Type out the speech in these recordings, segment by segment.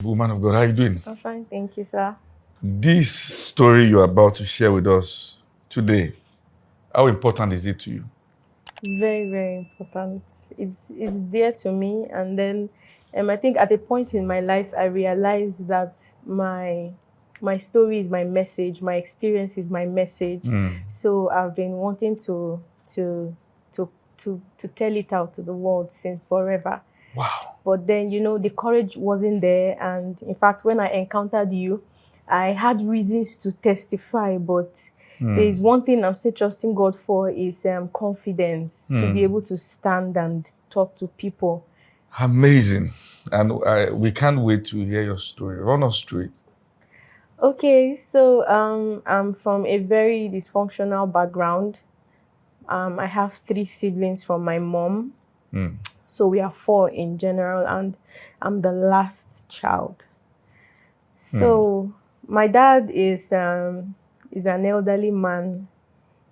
Woman of God, how are you doing? I'm fine, thank you, sir. This story you're about to share with us today, how important is it to you? Very, very important. It's dear to me, and then I think at a point in my life I realized that my story is my message, my experience is my message. So I've been wanting to to tell it out to the world since forever. Wow. But then, the courage wasn't there. And in fact, when I encountered you, I had reasons to testify. But there is one thing I'm still trusting God for is confidence to be able to stand and talk to people. Amazing. And we can't wait to hear your story. Run us through it. Okay, so I'm from a very dysfunctional background. I have 3 siblings from my mom. So we are 4 in general, and I'm the last child. So my dad is an elderly man.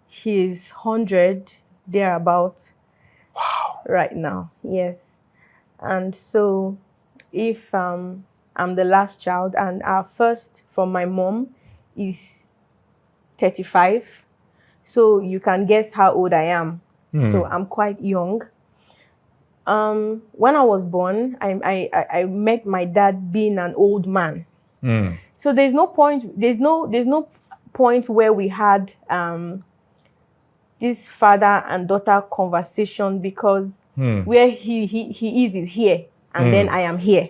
He is 100 thereabout. Wow. Right now. Yes. And so if I'm the last child, and our first from my mom is 35. So you can guess how old I am. So I'm quite young. When I was born, I met my dad being an old man. So there's no point where we had this father and daughter conversation, because where he is here, and then I am here.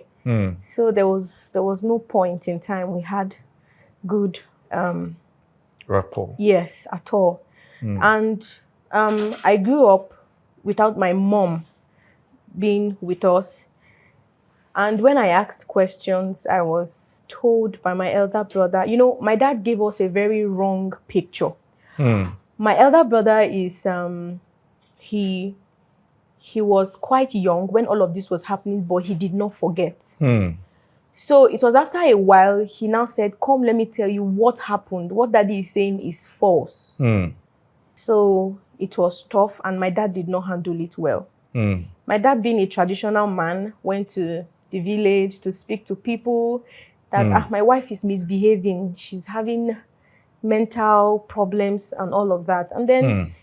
So there was no point in time we had good Rapport. yes, at all. And I grew up without my mom being with us. And when I asked questions, I was told by my elder brother, my dad gave us a very wrong picture. My elder brother is, he was quite young when all of this was happening, but he did not forget. So it was after a while, he now said, come, let me tell you what happened. What daddy is saying is false. So it was tough, and my dad did not handle it well. My dad, being a traditional man, went to the village to speak to people that my wife is misbehaving. She's having mental problems and all of that. And then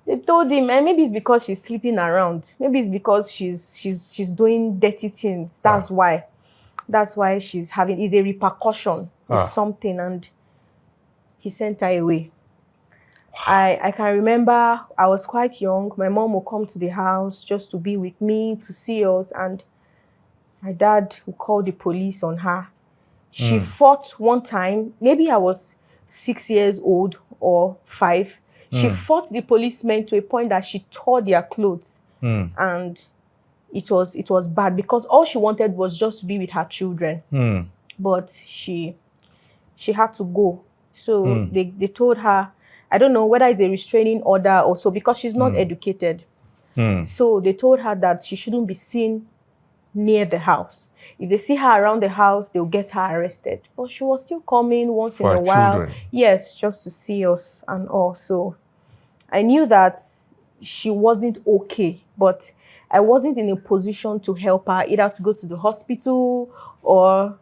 they told him, maybe it's because she's sleeping around. Maybe it's because she's doing dirty things. That's why. That's why she's having, is a repercussion. It's something. And he sent her away. I can remember I was quite young. My mom would come to the house just to be with me, to see us. And my dad would call the police on her. She fought one time. Maybe I was 6 years old or 5. She fought the policemen to a point that she tore their clothes. And it was bad, because all she wanted was just to be with her children. But she had to go. So they told her, I don't know whether it's a restraining order or so, because she's not educated. So they told her that she shouldn't be seen near the house. If they see her around the house, they'll get her arrested. But she was still coming once in a while. Children. Yes, just to see us and all. So I knew that she wasn't okay, but I wasn't in a position to help her, either to go to the hospital or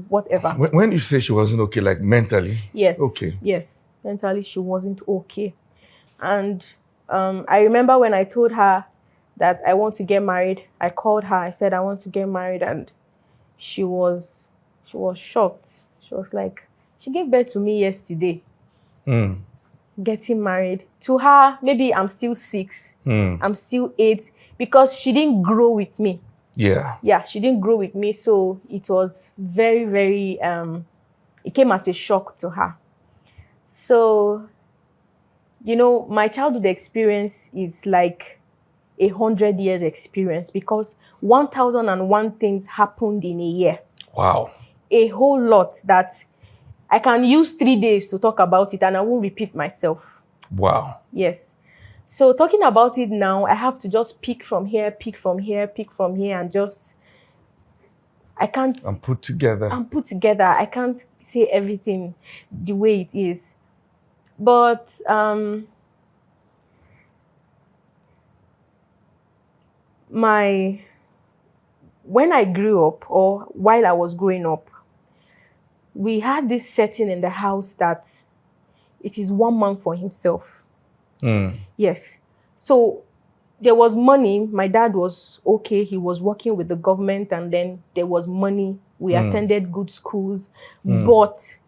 whatever. When you say she wasn't okay, like mentally? Yes. Okay. Yes. Mentally, she wasn't okay. And I remember when I told her that I want to get married, I called her, I said, I want to get married. And she was shocked. She was like, she gave birth to me yesterday. Getting married. To her, maybe I'm still 6. I'm still 8, because she didn't grow with me. Yeah, she didn't grow with me. So it was very, very, it came as a shock to her. So, my childhood experience is like 100 years experience, because 1001 things happened in a year. Wow. A whole lot that I can use 3 days to talk about it, and I won't repeat myself. Wow. Yes. So talking about it now, I have to just pick from here, and just, I can't. And put together. I can't say everything the way it is. But my when I grew up, or while I was growing up, we had this setting in the house that it is one man for himself. Yes. So there was money. My dad was okay. He was working with the government, and then there was money. We attended good schools, but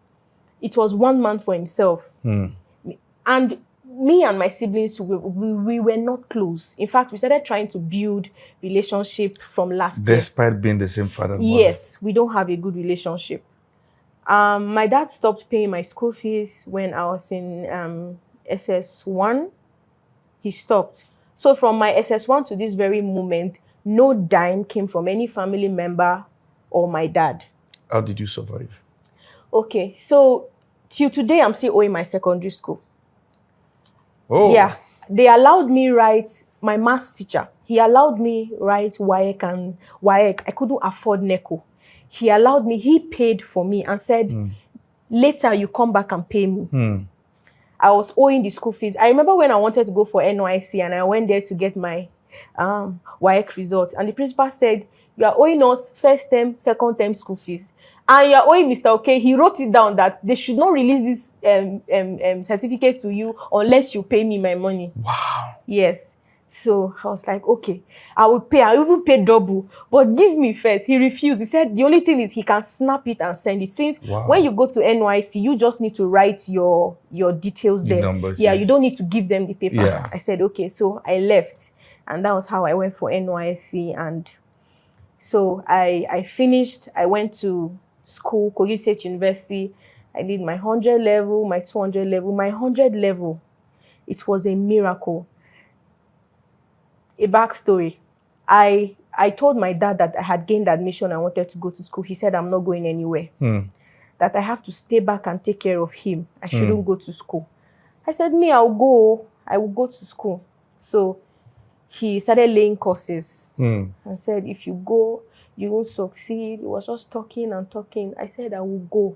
it was one man for himself. And me and my siblings, we were not close. In fact, we started trying to build relationship from last year. Despite being the same father and mother. Yes, we don't have a good relationship. My dad stopped paying my school fees when I was in SS1. He stopped. So from my SS1 to this very moment, no dime came from any family member or my dad. How did you survive? Okay, so till today, I'm still owing my secondary school. Oh. Yeah, they allowed me write, my maths teacher, he allowed me write WAEC and WAEC. I couldn't afford NECO. He allowed me, he paid for me and said, later you come back and pay me. I was owing the school fees. I remember when I wanted to go for NYC and I went there to get my WAEC result. And the principal said, you are owing us first term, second term school fees. And you are owing Mr. Okay. He wrote it down that they should not release this certificate to you unless you pay me my money. Wow. Yes. So I was like, okay, I will pay. I even pay double, but give me first. He refused. He said the only thing is he can snap it and send it. Since when you go to NYC, you just need to write your details there. Numbers, yeah, yes. You don't need to give them the paper. Yeah. I said, okay. So I left, and that was how I went for NYC. And so I finished. I went to school, Kogi State University. I did my 100 level, my 200 level, my 100 level. It was a miracle. A backstory. I told my dad that I had gained admission. I wanted to go to school. He said, I'm not going anywhere. That I have to stay back and take care of him. I shouldn't go to school. I said, me, I'll go. I will go to school. So he started laying courses and said, if you go, you won't succeed. He was just talking and talking. I said, I will go.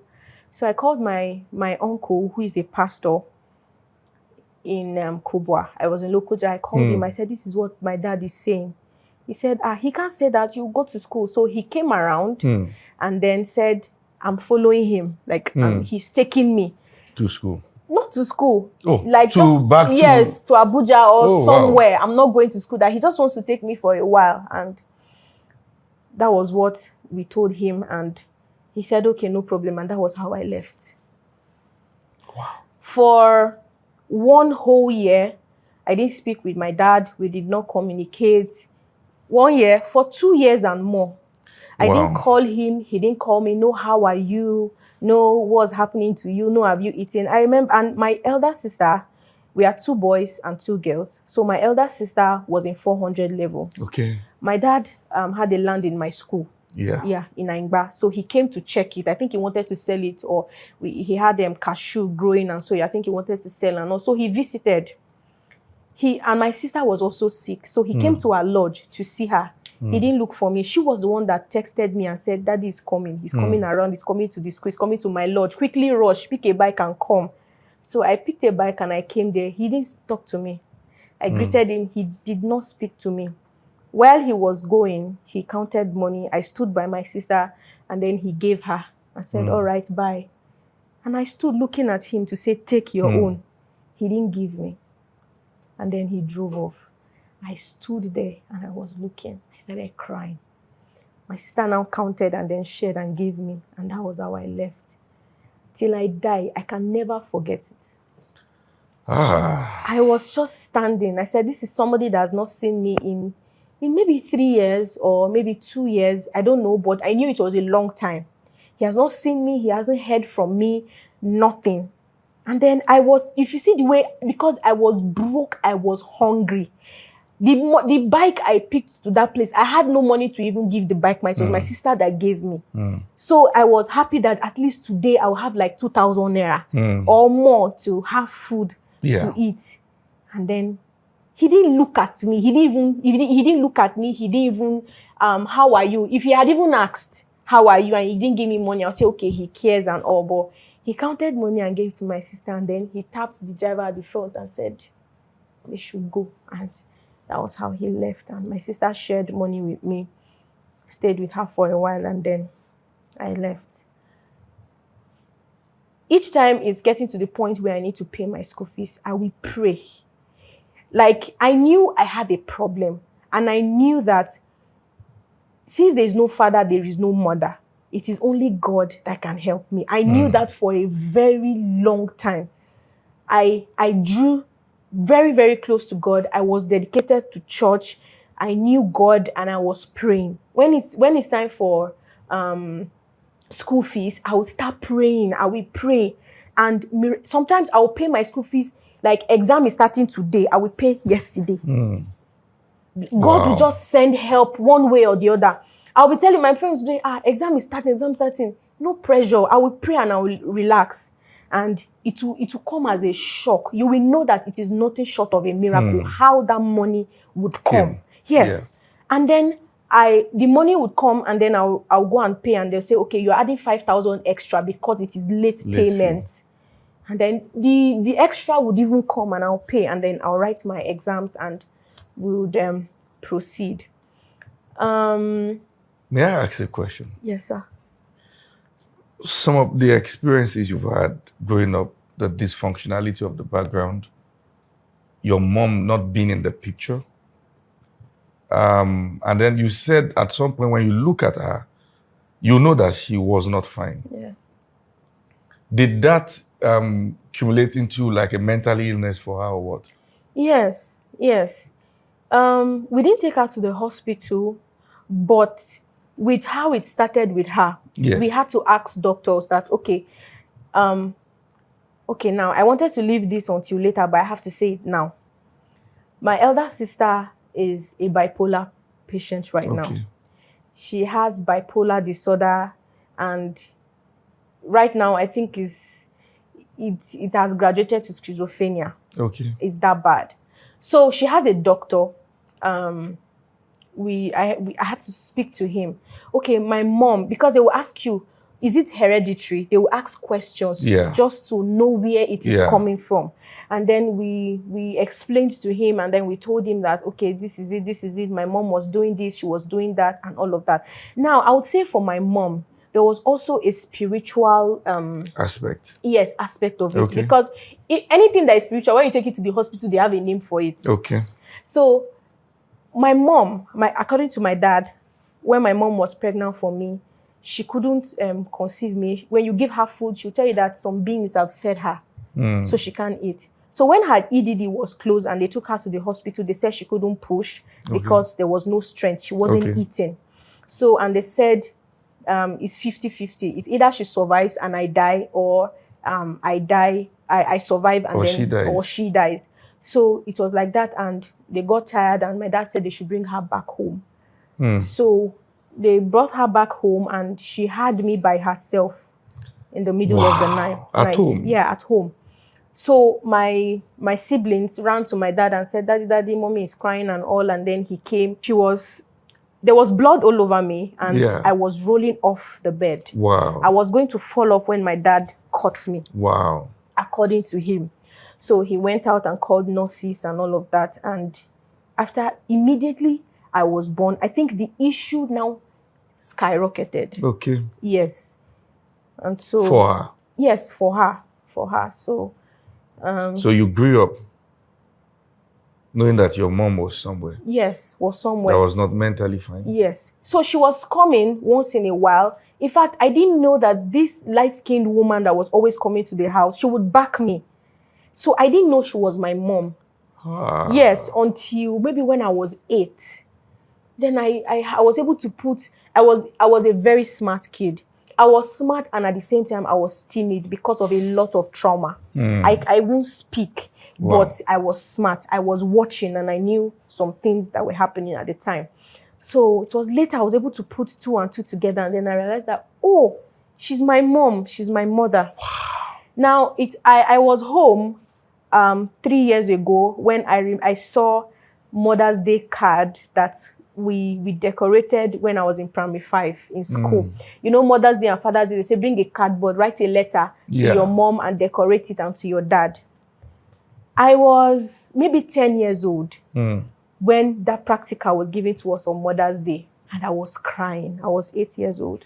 So I called my uncle, who is a pastor in Kubwa. I was in Lokoja. I called him. I said, this is what my dad is saying. He said, he can't say that. You go to school. So he came around and then said, I'm following him. Like, he's taking me. To school? Not to school. Oh, like to just, back yes, to Abuja or somewhere. Wow. I'm not going to school. That he just wants to take me for a while. And that was what we told him. And he said, okay, no problem. And that was how I left. Wow. For 1 whole year, I didn't speak with my dad. We did not communicate. 1 year, for 2 years and more. I didn't call him. He didn't call me. No, how are you? No, what's happening to you? No, have you eaten? I remember, and my elder sister, we are 2 boys and 2 girls. So my elder sister was in 400 level. Okay. My dad had a land in my school. Yeah. Yeah, in Aingba. So he came to check it. I think he wanted to sell it, or he had cashew growing, and so I think he wanted to sell. And also he visited. And my sister was also sick. So he came to our lodge to see her. He didn't look for me. She was the one that texted me and said, Daddy is coming. He's coming around. He's coming to the school. He's coming to my lodge. Quickly rush, pick a bike and come. So I picked a bike and I came there. He didn't talk to me. I greeted him. He did not speak to me. While he was going, he counted money. I stood by my sister and then he gave her. I said, all right, bye. And I stood looking at him to say, take your own. He didn't give me. And then he drove off. I stood there and I was looking. I started crying. My sister now counted and then shared and gave me. And that was how I left. Till I die, I can never forget it. I was just standing. I said, this is somebody that has not seen me in maybe 3 years or maybe 2 years. I don't know, but I knew it was a long time. He has not seen me. He hasn't heard from me. Nothing. And then if you see the way, because I was broke, I was hungry. The bike I picked to that place, I had no money to even give the bike. It was my sister that gave me. So I was happy that at least today I will have like 2,000 naira or more to have food to eat. And then he didn't look at me. He didn't look at me. He didn't even, how are you? If he had even asked, how are you? And he didn't give me money, I'll say, okay, he cares and all. But he counted money and gave it to my sister. And then he tapped the driver at the front and said, they should go. And that was how he left. And my sister shared money with me. stayed with her for a while, and then I left. Each time it's getting to the point where I need to pay my school fees, I will pray. Like, I knew I had a problem, and I knew that since there is no father, there is no mother. It is only God that can help me. I knew that for a very long time. I drew very, very close to God. I was dedicated to church. I knew God, and I was praying. When it's time for school fees, I would start praying. I will pray. And sometimes I will pay my school fees, like exam is starting today, I will pay yesterday. God will just send help one way or the other. I'll be telling my friends today, exam is starting. No pressure. I will pray and I will relax. And it will come as a shock. You will know that it is nothing short of a miracle, how that money would come. Yes. Yeah. And then the money would come, and then I'll go and pay, and they'll say, okay, you're adding 5,000 extra because it is late payment. Fee. And then the extra would even come, and I'll pay, and then I'll write my exams and we would proceed. May I ask a question? Yes, sir. Some of the experiences you've had growing up, the dysfunctionality of the background, your mom not being in the picture, and then you said at some point when you look at her, you know that she was not fine. Yeah. Did that accumulate into like a mental illness for her or what? Yes. We didn't take her to the hospital, but with how it started with her, we had to ask doctors that, okay, now I wanted to leave this until later, but I have to say it now. My elder sister is a bipolar patient right now. She has bipolar disorder, and right now I think it has graduated to schizophrenia. Okay. It's that bad. So she has a doctor. I had to speak to him. Okay, my mom, because they will ask you, is it hereditary? They will ask questions just to know where it is coming from. And then we explained to him, and then we told him that, okay, this is it. My mom was doing this, she was doing that, and all of that. Now, I would say for my mom, there was also a spiritual aspect. Yes, aspect of it. Because anything that is spiritual, when you take it to the hospital, they have a name for it. Okay. So my mom, according to my dad, when my mom was pregnant for me, she couldn't conceive me. When you give her food, she'll tell you that some beings have fed her, so she can't eat. So when her EDD was closed and they took her to the hospital, they said she couldn't push because there was no strength. She wasn't eating. So, and they said it's 50-50. It's either she survives and I die, or I survive and she dies. So it was like that, and they got tired, and my dad said they should bring her back home. So they brought her back home, and she had me by herself in the middle of the night. At home? Yeah, at home. So my siblings ran to my dad and said, Daddy, mommy is crying and all. And then he came. There was blood all over me, and I was rolling off the bed. Wow. I was going to fall off when my dad caught me. Wow. According to him. So he went out and called nurses and all of that. And immediately I was born, I think the issue now skyrocketed. Okay. Yes. And so. For her? Yes, for her. So. So you grew up knowing that your mom was somewhere? Yes, was somewhere. That was not mentally fine? Yes. So she was coming once in a while. In fact, I didn't know that this light-skinned woman that was always coming to the house, she would back me. So I didn't know she was my mom. Yes, until maybe when I was 8. Then I was able to I was a very smart kid. I was smart, and at the same time I was timid because of a lot of trauma. I won't speak, but I was smart. I was watching, and I knew some things that were happening at the time. So it was later I was able to put 2 and 2 together, and then I realized that, oh, she's my mom, she's my mother. Wow. Now I was home 3 years ago when I saw Mother's Day card that we decorated when I was in primary 5 in school. You know, Mother's Day and Father's Day, they say bring a cardboard, write a letter to your mom and decorate it, and to your dad. I was maybe 10 years old when that practical was given to us on Mother's Day. And I was crying. I was 8 years old.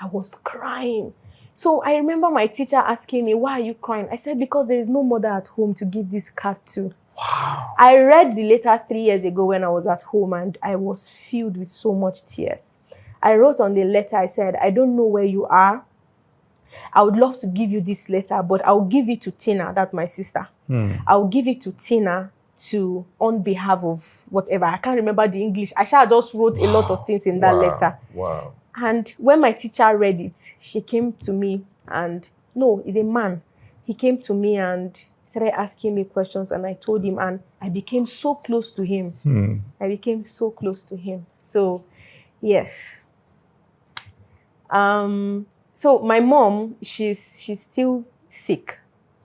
I was crying. So I remember my teacher asking me, why are you crying? I said, because there is no mother at home to give this card to. Wow. I read the letter 3 years ago when I was at home, and I was filled with so much tears. I wrote on the letter, I said, I don't know where you are. I would love to give you this letter, but I'll give it to Tina. That's my sister. I'll give it to Tina on behalf of whatever. I can't remember the English. I just wrote a lot of things in that letter. Wow. And when my teacher read it, she came to me and, no, he's a man. He came to me and started asking me questions, and I told him, and I became so close to him. I became so close to him. So, yes. So my mom, she's still sick.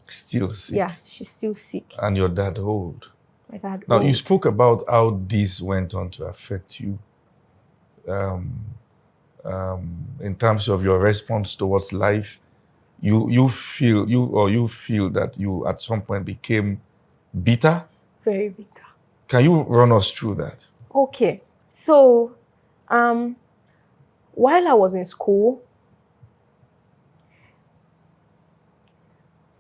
Still sick? Yeah, she's still sick. And your dad old? My dad Now, old. you spoke about how this went on to affect you in terms of your response towards life. You feel that you at some point became bitter? Very bitter. Can you run us through that? Okay. So, while I was in school,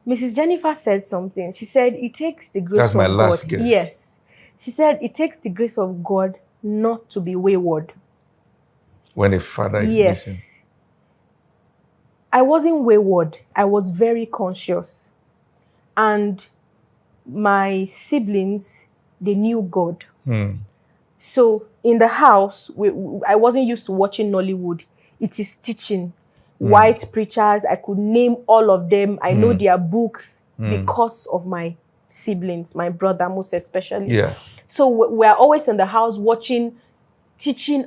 Mrs. Jennifer said something. She said, it takes the grace That's of my God. last guess. Yes. She said, it takes the grace of God not to be wayward. When a father is missing. I wasn't wayward. I was very conscious. And my siblings, they knew God. So in the house, I wasn't used to watching Nollywood. It is teaching. White preachers, I could name all of them. I know their books because of my siblings, my brother most especially. Yeah. So we're always in the house watching, teaching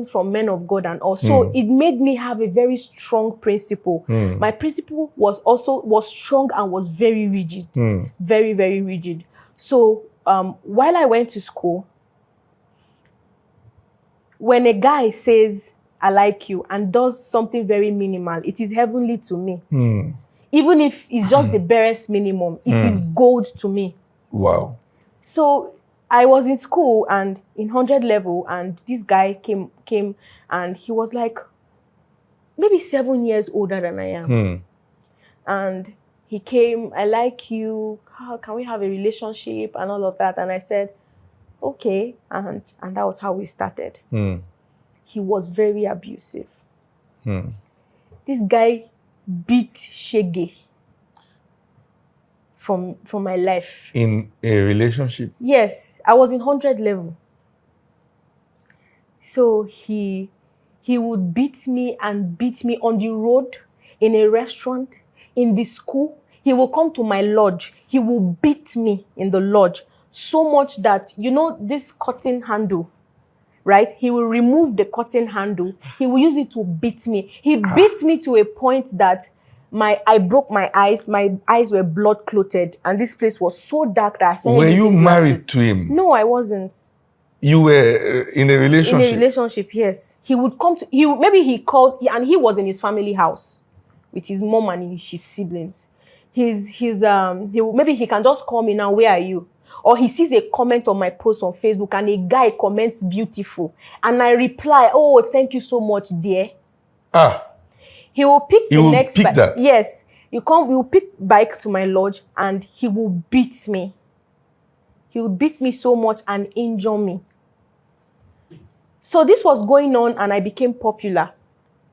from men of God and all. So it made me have a very strong principle. My principle was strong and was very rigid. Very, very rigid. So while I went to school, when a guy says, I like you, and does something very minimal, it is heavenly to me. Even if it's just the barest minimum, it is gold to me. Wow. So I was in school and in 100 level, and this guy came and he was like maybe 7 years older than I am. And he came, I like you, how can we have a relationship and all of that? And I said, okay. And that was how we started. He was very abusive. This guy beat Shege from my life. In a relationship? Yes, I was in 100 level. So he would beat me on the road, in a restaurant, in the school. He will come to my lodge. He will beat me in the lodge so much that, you know, this curtain handle, right? He will remove the curtain handle. He will use it to beat me. He beat me to a point that I broke my eyes. My eyes were blood clotted, and this place was so dark that I started Were you using married glasses. to him? No, I wasn't. You were in a relationship? In a relationship, yes. He would come to, and he was in his family house with his mom and his siblings. Maybe he can just call me now, where are you? Or he sees a comment on my post on Facebook and a guy comments beautiful. And I reply, oh, thank you so much, dear. He will pick the next bike. That. Yes. We will pick bike to my lodge and he will beat me. He will beat me so much and injure me. So this was going on and I became popular.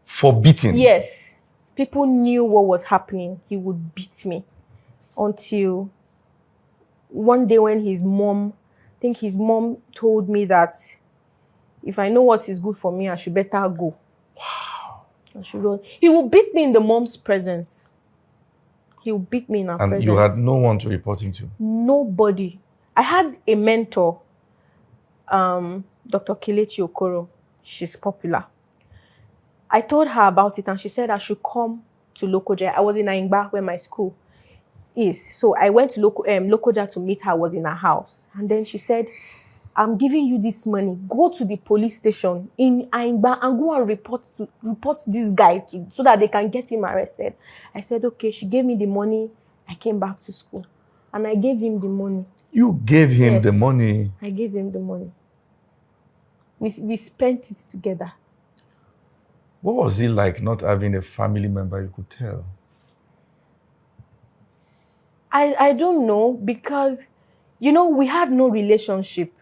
For beating? Yes. People knew what was happening. He would beat me until one day when his mom told me that if I know what is good for me, I should better go. Wow. He will beat me in the mom's presence. He will beat me in her presence. And you had no one to report him to? Nobody. I had a mentor, Dr. Kelechi Okoro. She's popular. I told her about it and she said I should come to Lokoja. I was in Aingba where my school is. So I went to Lokoja to meet her. I was in her house. And then she said, I'm giving you this money. Go to the police station in Aingba and go and report this guy so that they can get him arrested. I said, okay. She gave me the money. I came back to school and I gave him the money. You gave him the money? I gave him the money. We spent it together. What was it like not having a family member you could tell? I don't know, because, we had no relationship.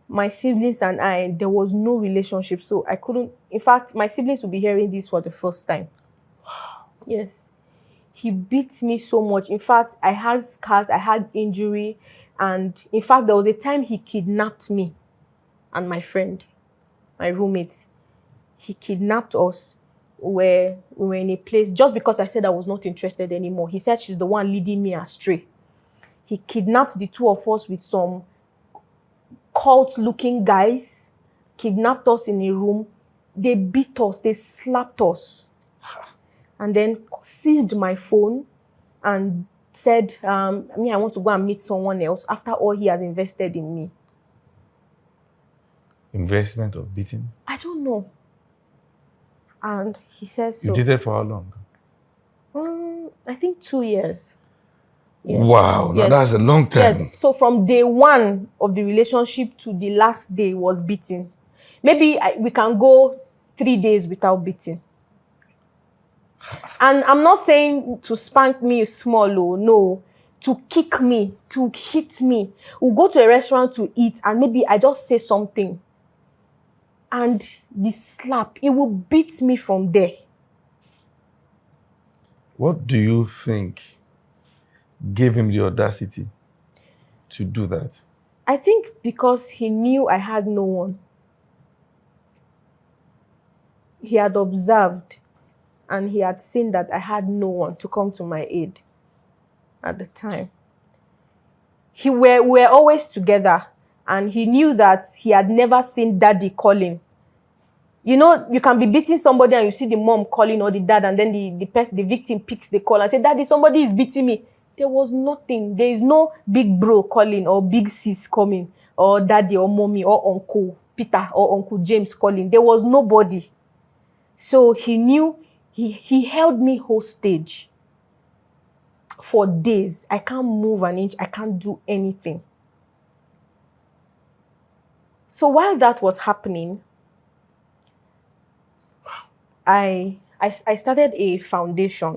My siblings and I, there was no relationship. So I couldn't, in fact, my siblings will be hearing this for the first time. Yes. He beat me so much. In fact, I had scars, I had injury. And in fact, there was a time he kidnapped me and my friend, my roommate. He kidnapped us where we were in a place just because I said I was not interested anymore. He said she's the one leading me astray. He kidnapped the two of us with some cult-looking guys, kidnapped us in a room. They beat us, they slapped us, and then seized my phone and said, I want to go and meet someone else after all he has invested in me. Investment of beating? I don't know. And he says so. You did it for how long? I think 2 years. Yes. Wow, now that's a long time. Yes. So from day one of the relationship to the last day was beating. Maybe we can go 3 days without beating. And I'm not saying to spank me small, no. To kick me, to hit me. We'll go to a restaurant to eat and maybe I just say something. And the slap, it will beat me from there. What do you think gave him the audacity to do that? I think because he knew I had no one. He had observed and he had seen that I had no one to come to my aid at the time. We were always together, and he knew that he had never seen daddy calling. You can be beating somebody and you see the mom calling or the dad, and then the victim picks the call and say, "Daddy, somebody is beating me." There was nothing. There is no big bro calling or big sis coming or daddy or mommy or Uncle Peter or Uncle James calling. There was nobody. So he knew he held me hostage for days. I can't move an inch. I can't do anything. So while that was happening, I started a foundation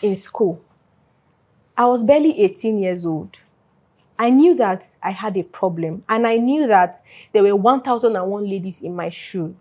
in school. I was barely 18 years old. I knew that I had a problem, and I knew that there were 1001 ladies in my shoe.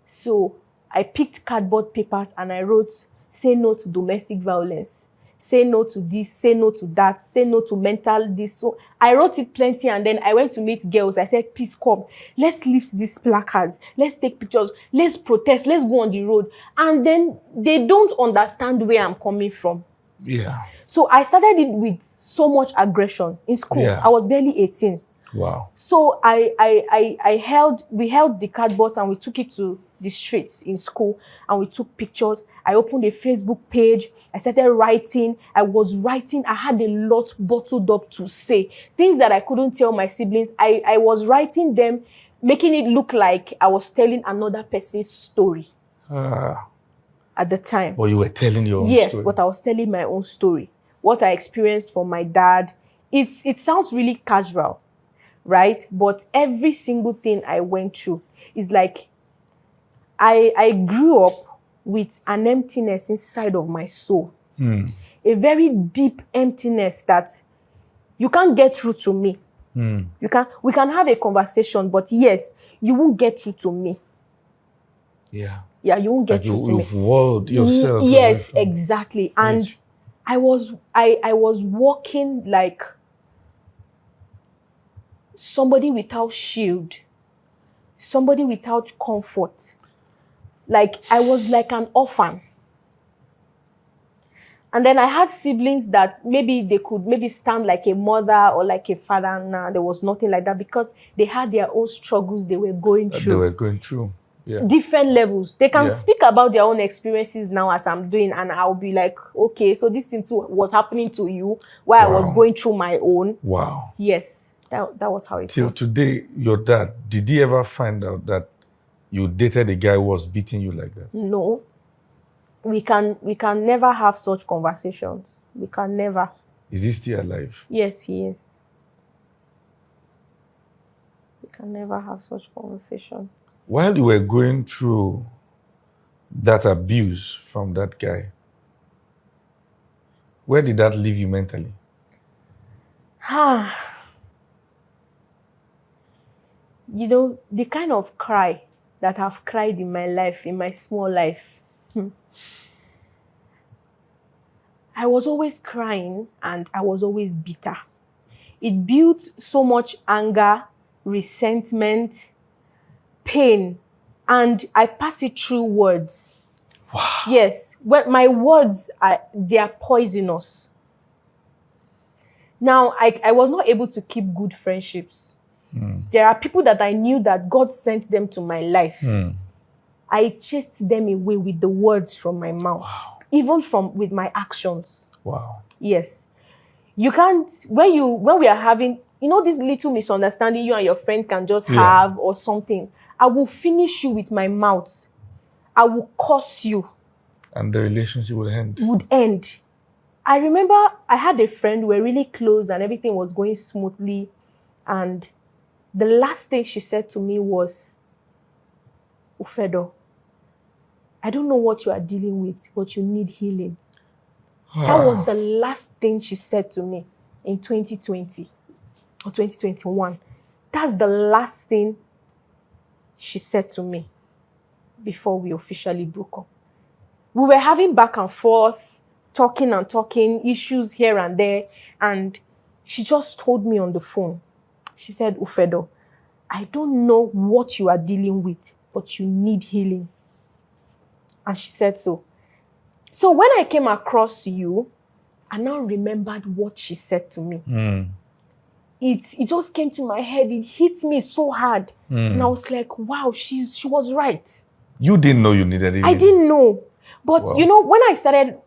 So I picked cardboard papers and I wrote, "Say no to domestic violence. Say no to this, say no to that, say no to mental this." So I wrote it plenty, and then I went to meet girls. I said, "Please come, let's lift these placards, let's take pictures, let's protest, let's go on the road." And then they don't understand where I'm coming from. Yeah. So I started it with so much aggression in school. Yeah. I was barely 18. Wow. So we held the cardboards and we took it to the streets in school and we took pictures. I opened a Facebook page. I started writing. I was writing. I had a lot bottled up to say. Things that I couldn't tell my siblings. I was writing them, making it look like I was telling another person's story. At the time. But you were telling your own story. Yes, but I was telling my own story. What I experienced from my dad. It sounds really casual, right? But every single thing I went through is like I grew up with an emptiness inside of my soul. A very deep emptiness that you can't get through to me. We can have a conversation, but yes, you won't get through to me. Yeah. Yeah, you won't get through to me. You've walled yourself. Yes, exactly. And I was walking like somebody without shield, somebody without comfort. Like I was like an orphan. And then I had siblings that maybe they could stand like a mother or like a father. Nah, there was nothing like that because they had their own struggles they were going through. They were going through. Yeah. Different levels. They can speak about their own experiences now as I'm doing, and I'll be like, okay, so this thing too was happening to you while I was going through my own. Wow. Yes, that was how it was. Till today, your dad, did he ever find out that you dated a guy who was beating you like that? No. We can never have such conversations. We can never. Is he still alive? Yes, he is. can never have such conversation. While you were going through that abuse from that guy, where did that leave you mentally? You know, the kind of cry that I've cried in my life, in my small life. I was always crying and I was always bitter. It built so much anger, resentment, pain, and I pass it through words. Wow. Yes, when my words they are poisonous. Now, I was not able to keep good friendships. There are people that I knew that God sent them to my life. I chased them away with the words from my mouth, even with my actions. Wow. Yes. You can't, when we are having, you know, this little misunderstanding you and your friend can just have or something, I will finish you with my mouth. I will curse you. And the relationship would end. I remember I had a friend, we were really close and everything was going smoothly. And the last thing she said to me was, Ufedo, I don't know what you are dealing with, but you need healing. That was the last thing she said to me in 2020 or 2021. That's the last thing she said to me before we officially broke up. We were having back and forth, talking, issues here and there. And she just told me on the phone, she said, Ufedo, I don't know what you are dealing with, but you need healing. And she said so. So when I came across you, I now remembered what she said to me. It just came to my head. It hit me so hard. And I was like, wow, she was right. You didn't know you needed it. I didn't know. But, you know, when I started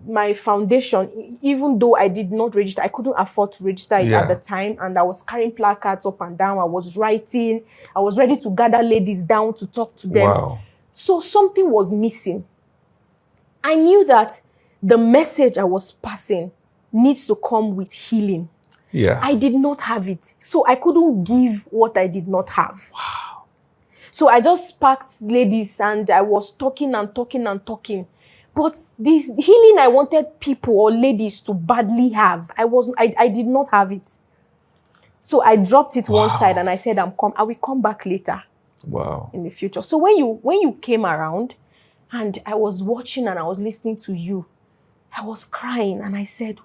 my foundation, even though I did not register, I couldn't afford to register it at the time. And I was carrying placards up and down. I was writing. I was ready to gather ladies down to talk to them. Wow. So something was missing. I knew that the message I was passing needs to come with healing. Yeah. I did not have it. So I couldn't give what I did not have. Wow. So I just packed ladies and I was talking. But this healing I wanted people or ladies to badly have, I did not have it. So I dropped it one side and I said, I will come back later. Wow. In the future. So when you came around and I was watching and I was listening to you, I was crying and I said,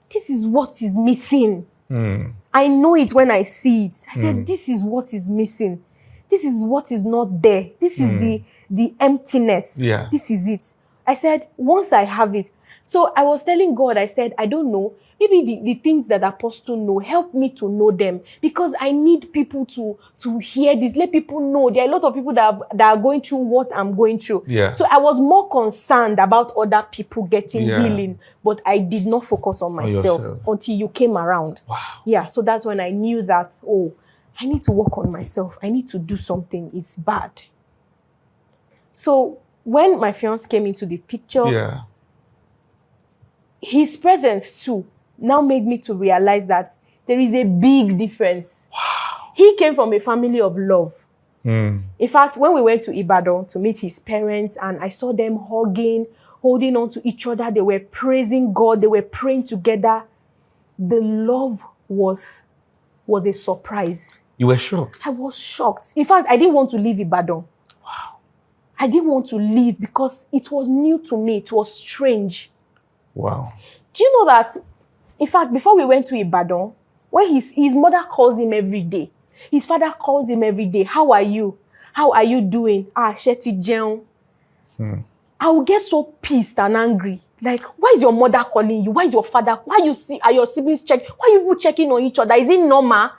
this is what is missing. I know it when I see it. I said, this is what is missing. This is what is not there. This is the emptiness. Yeah. This is it. I said, once I have it. So I was telling God, I said, I don't know. Maybe the things that Apostle know, help me to know them. Because I need people to hear this. Let people know. There are a lot of people that are going through what I'm going through. Yeah. So I was more concerned about other people getting healing. But I did not focus on myself until you came around. Wow. Yeah, so that's when I knew that, I need to work on myself. I need to do something. It's bad. So when my fiance came into the picture, his presence too now made me to realize that there is a big difference. Wow. He came from a family of love. In fact, when we went to Ibadan to meet his parents and I saw them hugging, holding on to each other, they were praising God, they were praying together. The love was a surprise. You were shocked? I was shocked. In fact, I didn't want to leave Ibadan. Wow. I didn't want to leave because it was new to me. It was strange. Wow. Do you know that, in fact, before we went to Ibadan, when his mother calls him every day, his father calls him every day, how are you? How are you doing? Sheti Jeon. I will get so pissed and angry. Like, why is your mother calling you? Why is your father? Why are your siblings checking? Why are you people checking on each other? Is it normal?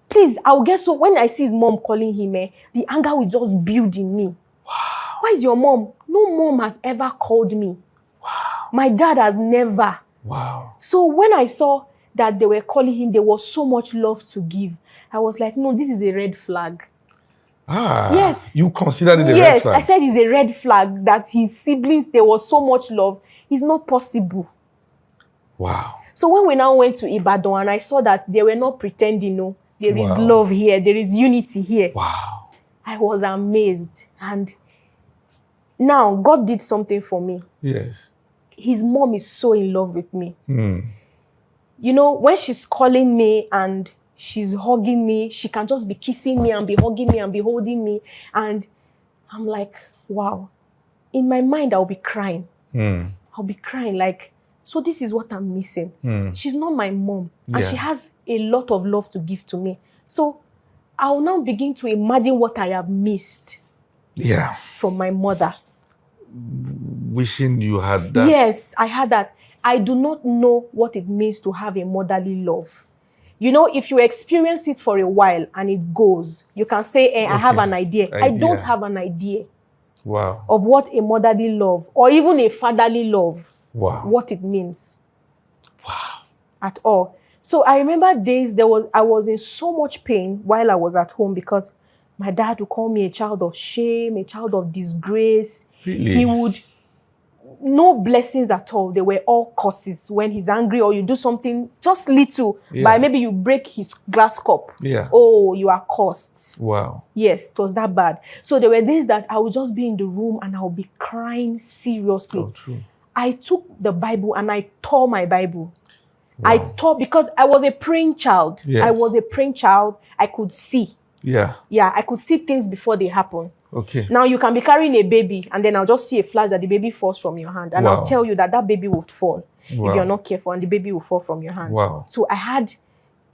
Please, I will get so, when I see his mom calling him, the anger will just build in me. Wow. Why is your mom? No mom has ever called me. Wow. My dad has never. Wow. So when I saw that they were calling him, there was so much love to give. I was like, no, this is a red flag. Yes. You considered it a red Yes, flag? I said it's a red flag that his siblings, there was so much love. It's not possible. Wow. So when we now went to Ibadan and I saw that they were not pretending, no, There is Wow. love here. There is unity here. Wow. I was amazed. And now God did something for me. Yes. His mom is so in love with me. Mm. You know, when she's calling me and she's hugging me, she can just be kissing me and be hugging me and be holding me. And I'm like, wow. In my mind, I'll be crying. Mm. I'll be crying like, so this is what I'm missing. Mm. She's not my mom. And Yeah. she has a lot of love to give to me. So I'll now begin to imagine what I have missed Yeah. from my mother. Wishing you had that. Yes, I had that. I do not know what it means to have a motherly love. You know, if you experience it for a while and it goes, you can say, I have Okay. an idea. I don't have an idea Wow. of what a motherly love or even a fatherly love, Wow. what it means. Wow. At all. So I remember days I was in so much pain while I was at home because my dad would call me a child of shame, a child of disgrace. Really? He would, no blessings at all. They were all curses when he's angry or you do something just little. Yeah. By maybe you break his glass cup. Yeah. Oh, you are cursed. Wow. Yes, it was that bad. So there were days that I would just be in the room and I would be crying seriously. Oh, true. I took the Bible and I tore my Bible. Wow. I tore because I was a praying child. Yes. I was a praying child. I could see. Yeah. Yeah, I could see things before they happen. Okay. Now you can be carrying a baby and then I'll just see a flash that the baby falls from your hand. And Wow. I'll tell you that that baby will fall Wow. if you're not careful and the baby will fall from your hand. Wow. So I had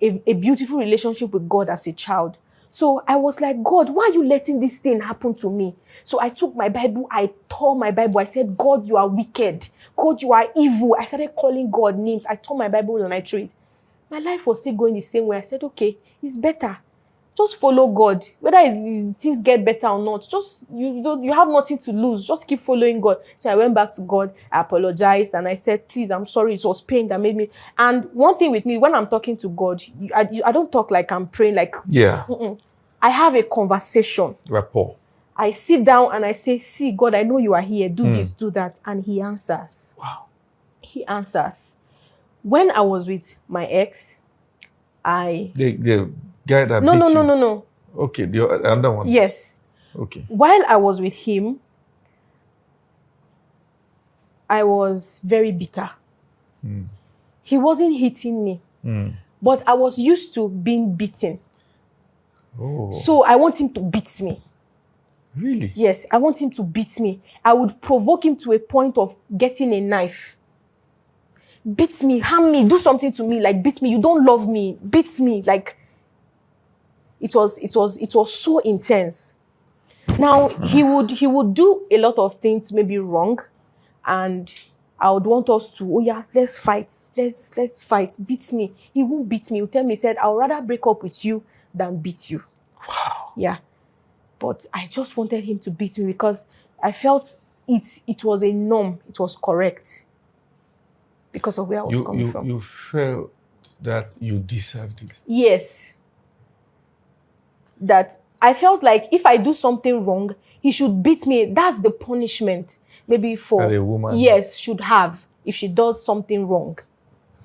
a beautiful relationship with God as a child. So I was like, God, why are you letting this thing happen to me? So I took my Bible, I tore my Bible. I said, God, you are wicked. God, you are evil. I started calling God names. I tore my Bible and I threw it. My life was still going the same way. I said, okay, it's better. Just follow God. Whether things get better or not, just you have nothing to lose. Just keep following God. So I went back to God. I apologized and I said, please, I'm sorry. It was pain that made me. And one thing with me, when I'm talking to God, I don't talk like I'm praying. Like, Yeah. I have a conversation. Rapport. I sit down and I say, see, God, I know you are here. Do this, do that. And he answers. Wow. He answers. When I was with my ex, The guy that No. beat you. Okay, the other one. Yes. Okay. While I was with him, I was very bitter. He wasn't hitting me, but I was used to being beaten. Oh. So I want him to beat me. Really? Yes, I want him to beat me. I would provoke him to a point of getting a knife. Beat me, harm me, do something to me, like beat me. You don't love me, beat me. Like it was so intense. Now he would do a lot of things maybe wrong, and I would want us to, oh yeah, let's fight. Let's fight. Beat me. He won't beat me. He'll tell me, he said, I would rather break up with you than beat you. Wow. Yeah. But I just wanted him to beat me because I felt it was a norm. It was correct. Because of where I was coming from. You felt that you deserved it. Yes. That I felt like if I do something wrong, he should beat me. That's the punishment. Maybe for As a woman. Yes, should have if she does something wrong.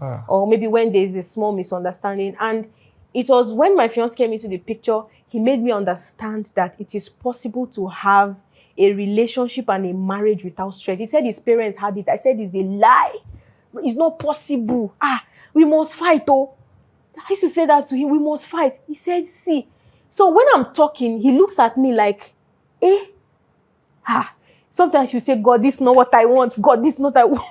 Ah. Or maybe when there's a small misunderstanding. And it was when my fiance came into the picture, he made me understand that it is possible to have a relationship and a marriage without stress. He said his parents had it. I said it's a lie. It's not possible. We must fight, oh. I used to say that to him, we must fight. He said, see. So when I'm talking, he looks at me like, Sometimes you say, God, this is not what I want. God, this is not what I want.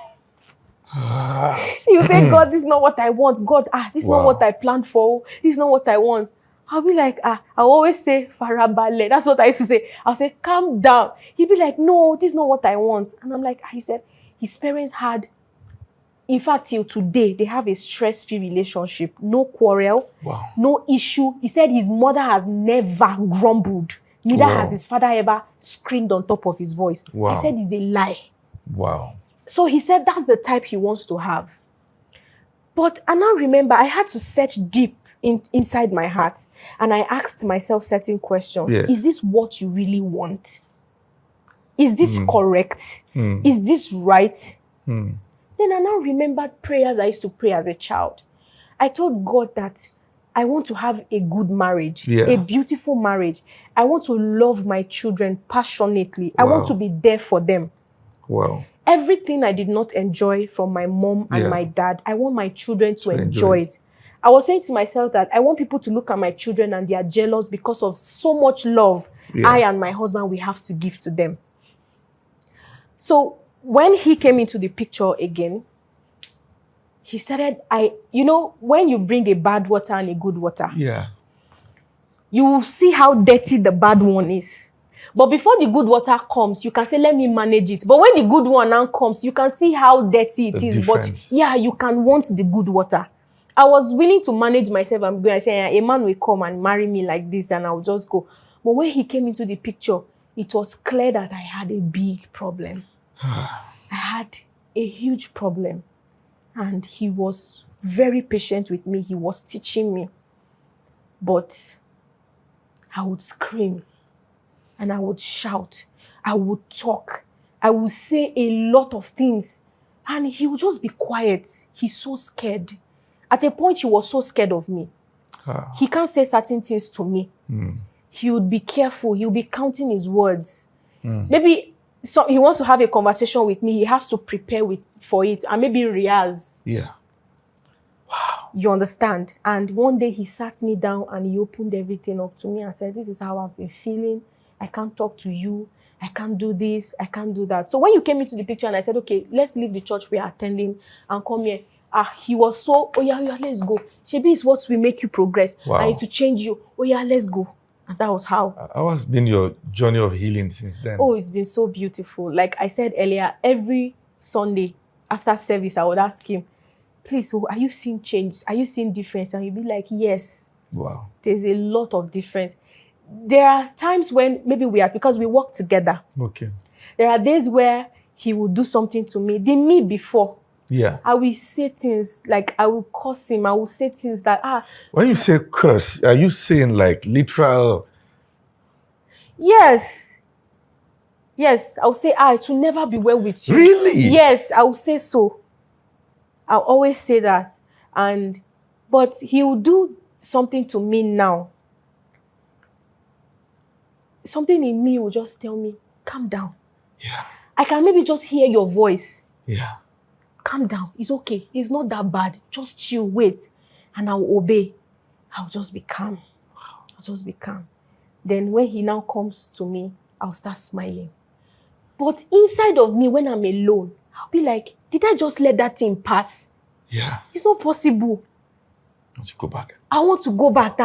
You say, God, this is not what I want. God, this is not what I planned for. This is not what I want. I'll be like, I always say, farabale. That's what I used to say. I'll say, calm down. He'd be like, no, this is not what I want. And I'm like, you said, his parents had, in fact, till today, they have a stress-free relationship. No quarrel, no issue. He said his mother has never grumbled. Neither has his father ever screamed on top of his voice. I said it's a lie. Wow. So he said that's the type he wants to have. But I now remember I had to search deep inside my heart. And I asked myself certain questions. Yes. Is this what you really want? Is this correct? Is this right? Then I now remembered prayers I used to pray as a child. I told God that I want to have a good marriage, Yeah. a beautiful marriage. I want to love my children passionately. I want Wow. to be there for them. Wow. Everything I did not enjoy from my mom and Yeah. my dad, I want my children to enjoy enjoy it. I was saying to myself that I want people to look at my children and they are jealous because of so much love I and my husband, we have to give to them. So when he came into the picture again, he started, when you bring a bad water and a good water, Yeah. you will see how dirty the bad one is. But before the good water comes, you can say, let me manage it. But when the good one now comes, you can see how dirty it is. Difference. But yeah, you can want the good water. I was willing to manage myself. I'm going to say, a man will come and marry me like this and I'll just go. But when he came into the picture, it was clear that I had a big problem. I had a huge problem. And he was very patient with me. He was teaching me. But I would scream and I would shout. I would talk. I would say a lot of things. And he would just be quiet. He's so scared. At a point, he was so scared of me. He can't say certain things to me. He would be careful. He would be counting his words. Maybe he wants to have a conversation with me. He has to prepare for it and maybe rehearse. Yeah. Wow. You understand? And one day he sat me down and he opened everything up to me and said, this is how I've been feeling. I can't talk to you. I can't do this. I can't do that. So when you came into the picture and I said, okay, let's leave the church we are attending and come here. He was so, oh yeah, let's go. Shebi is what will make you progress. Wow. I need to change you. Oh yeah, let's go. And that was how. How has been your journey of healing since then? Oh, it's been so beautiful. Like I said earlier, every Sunday after service, I would ask him, please, are you seeing change? Are you seeing difference? And he'd be like, yes. Wow. There's a lot of difference. There are times when maybe because we work together. Okay. There are days where he will do something to me. The me before. Yeah. I will say things like I will curse him. I will say things that When you say curse, are you saying like literal? Yes. Yes. I'll say it will never be well with you. Really? Yes, I will say so. I'll always say that. But he will do something to me now. Something in me will just tell me, calm down. Yeah. I can maybe just hear your voice. Yeah. Calm down. It's okay. It's not that bad. Just chill, wait. And I'll obey. I'll just be calm. I'll just be calm. Then when he now comes to me, I'll start smiling. But inside of me, when I'm alone, I'll be like, did I just let that thing pass? Yeah. It's not possible. I want to go back. I want to go back.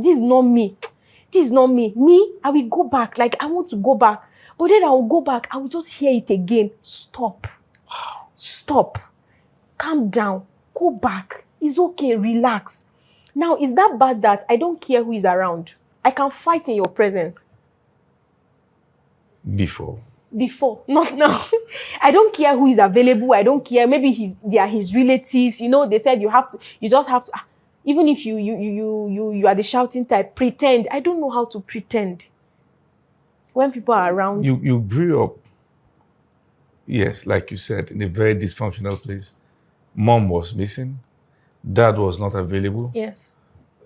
This is not me. This is not me. Me, I will go back. Like, I want to go back. But then I will go back. I will just hear it again. Stop. Wow. Stop. Calm down. Go back. It's okay. Relax. Now, is that bad that I don't care who is around? I can fight in your presence. Before, not now. I don't care who is available. I don't care. Maybe they are his relatives. They said you just have to, even if you are the shouting type, pretend. I don't know how to pretend. When people are around. You grew up, yes, like you said, in a very dysfunctional place. Mom was missing. Dad was not available. Yes.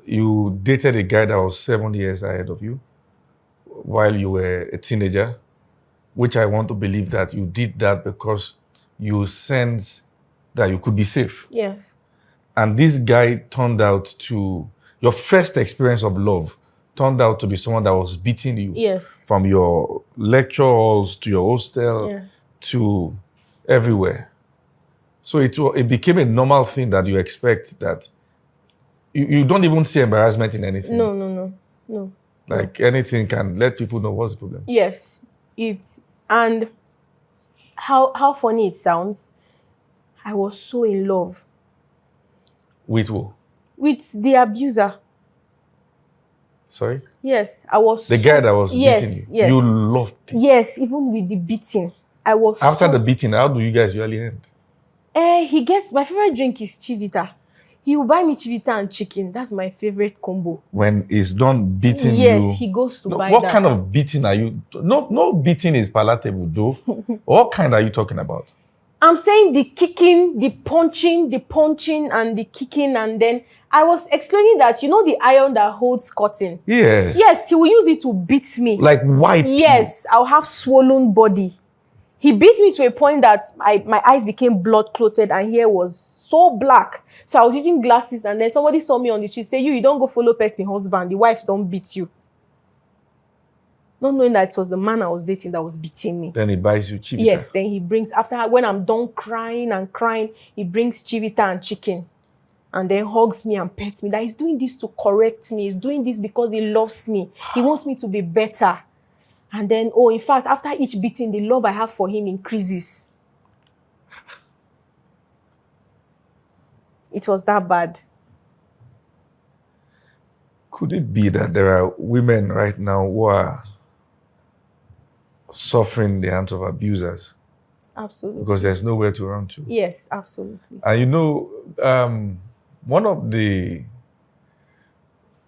You dated a guy that was 7 years ahead of you while you were a teenager, which I want to believe that you did that because you sensed that you could be safe. Yes. And this guy turned out to, your first experience of love turned out to be someone that was beating you. Yes. From your lecture halls to your hostel, Yeah. to everywhere. So it became a normal thing that you expect that you don't even see embarrassment in anything. No. Like anything can let people know what's the problem. Yes. And how funny it sounds, I was so in love. With who? With the abuser. Sorry? Yes, I was. The guy that was beating you. Yes. You loved him. Yes, even with the beating. I was. After the beating, how do you guys usually end? My favorite drink is Chivita. He will buy me Chivita and chicken. That's my favorite combo. When he's done beating you. Yes, he goes to buy what that. Kind of beating are you? No beating is palatable though. What kind are you talking about? I'm saying the kicking, the punching, and the kicking, and then I was explaining that, you know, the iron that holds cotton. Yes. Yes, he will use it to beat me. Like wipe. Yes, I'll have swollen body. He beat me to a point that my eyes became blood clotted and hair was so black. So I was using glasses, and then somebody saw me on the street, say, you don't go follow person husband. The wife don't beat you. Not knowing that it was the man I was dating that was beating me. Then he buys you chivita. Yes, then he brings, when I'm done crying and crying, he brings chivita and chicken. And then hugs me and pets me. That he's doing this to correct me. He's doing this because he loves me. He wants me to be better. And then, in fact, after each beating, the love I have for him increases. It was that bad. Could it be that there are women right now who are suffering the hands of abusers? Absolutely. Because there's nowhere to run to. Yes, absolutely. And you know, one of the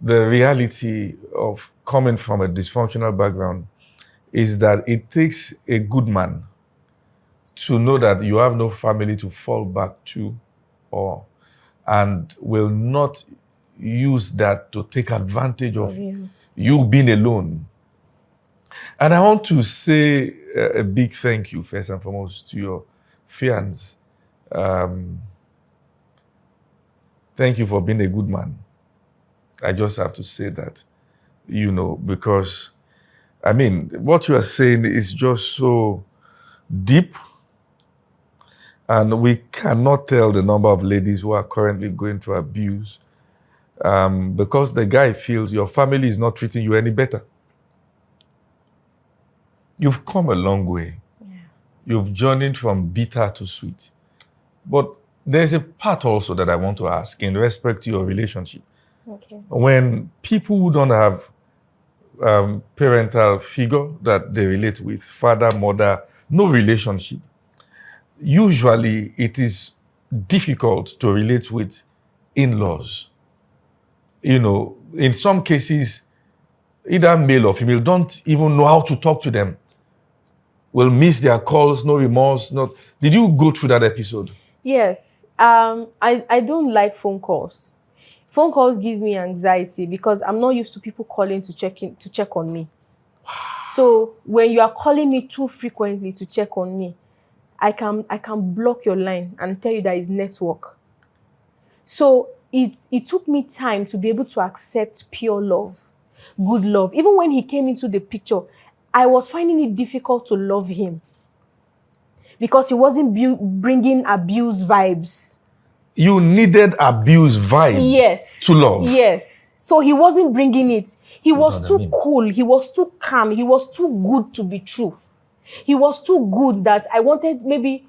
reality of coming from a dysfunctional background is that it takes a good man to know that you have no family to fall back to, and will not use that to take advantage of you being alone. And I want to say a big thank you, first and foremost, to your fiancé. Thank you for being a good man. I just have to say that, you know, because, I mean, what you are saying is just so deep. And we cannot tell the number of ladies who are currently going through abuse because the guy feels your family is not treating you any better. You've come a long way. Yeah. You've journeyed from bitter to sweet. But there's a part also that I want to ask in respect to your relationship. Okay. When people who don't have parental figure that they relate with, father, mother, no relationship, usually it is difficult to relate with in-laws. You know, in some cases, either male or female don't even know how to talk to them. Will miss their calls, no remorse. Did you go through that episode? Yes. I don't like phone calls. Phone calls give me anxiety because I'm not used to people calling to check on me. So when you are calling me too frequently to check on me, I can block your line and tell you that it's network. So it took me time to be able to accept pure love, good love. Even when he came into the picture, I was finding it difficult to love him because he wasn't bringing abuse vibes. You needed abuse vibe, yes, to love. Yes. So he wasn't bringing it. He was too cool. He was too calm. He was too good to be true. He was too good that I wanted the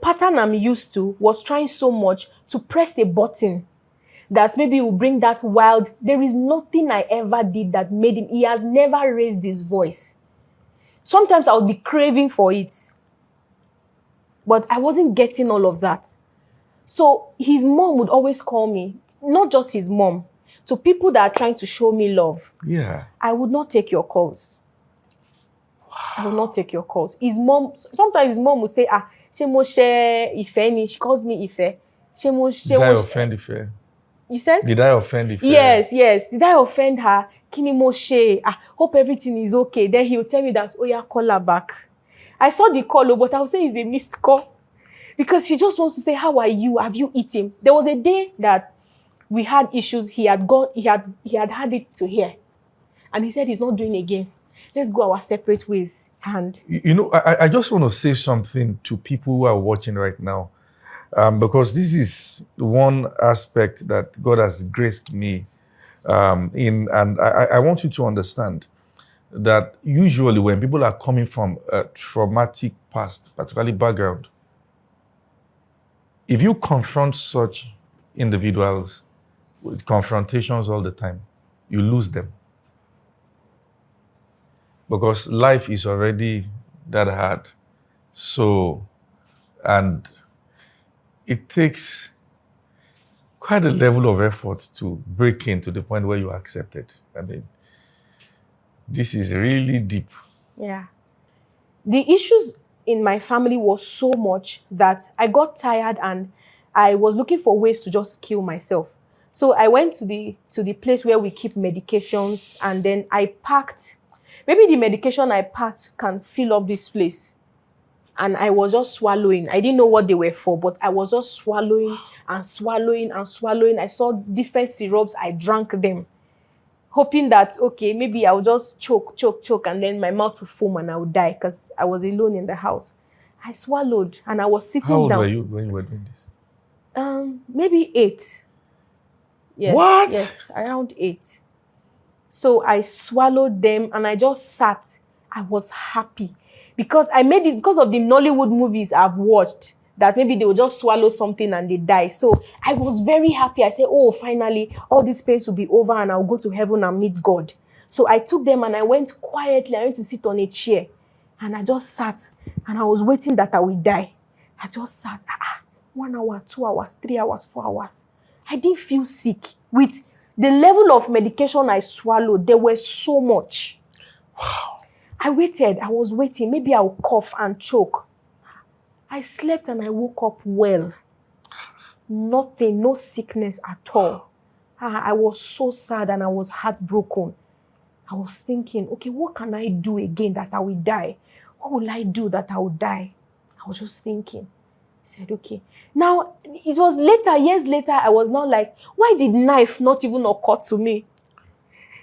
pattern I'm used to was trying so much to press a button that maybe will bring that wild. There is nothing I ever did that made him. He has never raised his voice. Sometimes I would be craving for it, but I wasn't getting all of that. So his mom would always call me, not just his mom, to people that are trying to show me love. Yeah. I would not take your calls. Wow. I will not take your calls. His mom, sometimes his mom would say, she calls me Ife. Did I offend Ife? You said? Did I offend Ife? Yes. Did I offend her? Kini Moshe. Hope everything is okay. Then he will tell me that, oh yeah, call her back. I saw the call, but I would say it's a missed call. Because she just wants to say, how are you? Have you eaten? There was a day that we had issues. He had had it to here. And he said he's not doing again. Let's go our separate ways. And you know, I just want to say something to people who are watching right now. Because this is one aspect that God has graced me in. And I want you to understand that usually when people are coming from a traumatic past, particularly background, if you confront such individuals with confrontations all the time, you lose them. Because life is already that hard. So, and it takes quite a level of effort to break into the point where you accept it. I mean, this is really deep. Yeah. The issues in my family was so much that I got tired and I was looking for ways to just kill myself. So I went to the place where we keep medications, and then I packed, maybe the medication I packed can fill up this place. And I was just swallowing. I didn't know what they were for, but I was just swallowing and swallowing and swallowing. I saw different syrups. I drank them, hoping that, okay, maybe I'll just choke, choke, choke, and then my mouth will foam and I would die because I was alone in the house. I swallowed and I was How sitting old were down. you when you were doing this? Maybe 8. Yes, What? yes, around 8. So I swallowed them and I just sat. I was happy because I made this because of the Nollywood movies I've watched, that maybe they will just swallow something and they die. So I was very happy. I said, oh, finally, all these pains will be over and I'll go to heaven and meet God. So I took them and I went quietly. I went to sit on a chair and I just sat and I was waiting that I would die. I just sat. 1 hour, 2 hours, 3 hours, 4 hours. I didn't feel sick. With the level of medication I swallowed, there was so much. Wow. I waited. I was waiting. Maybe I'll cough and choke. I slept and I woke up well. Nothing, no sickness at all. I was so sad and I was heartbroken. I was thinking, okay, what can I do again that I will die? What will I do that I will die? I was just thinking. I said, okay. Now, it was later, years later, I was now like, why did knife not even occur to me?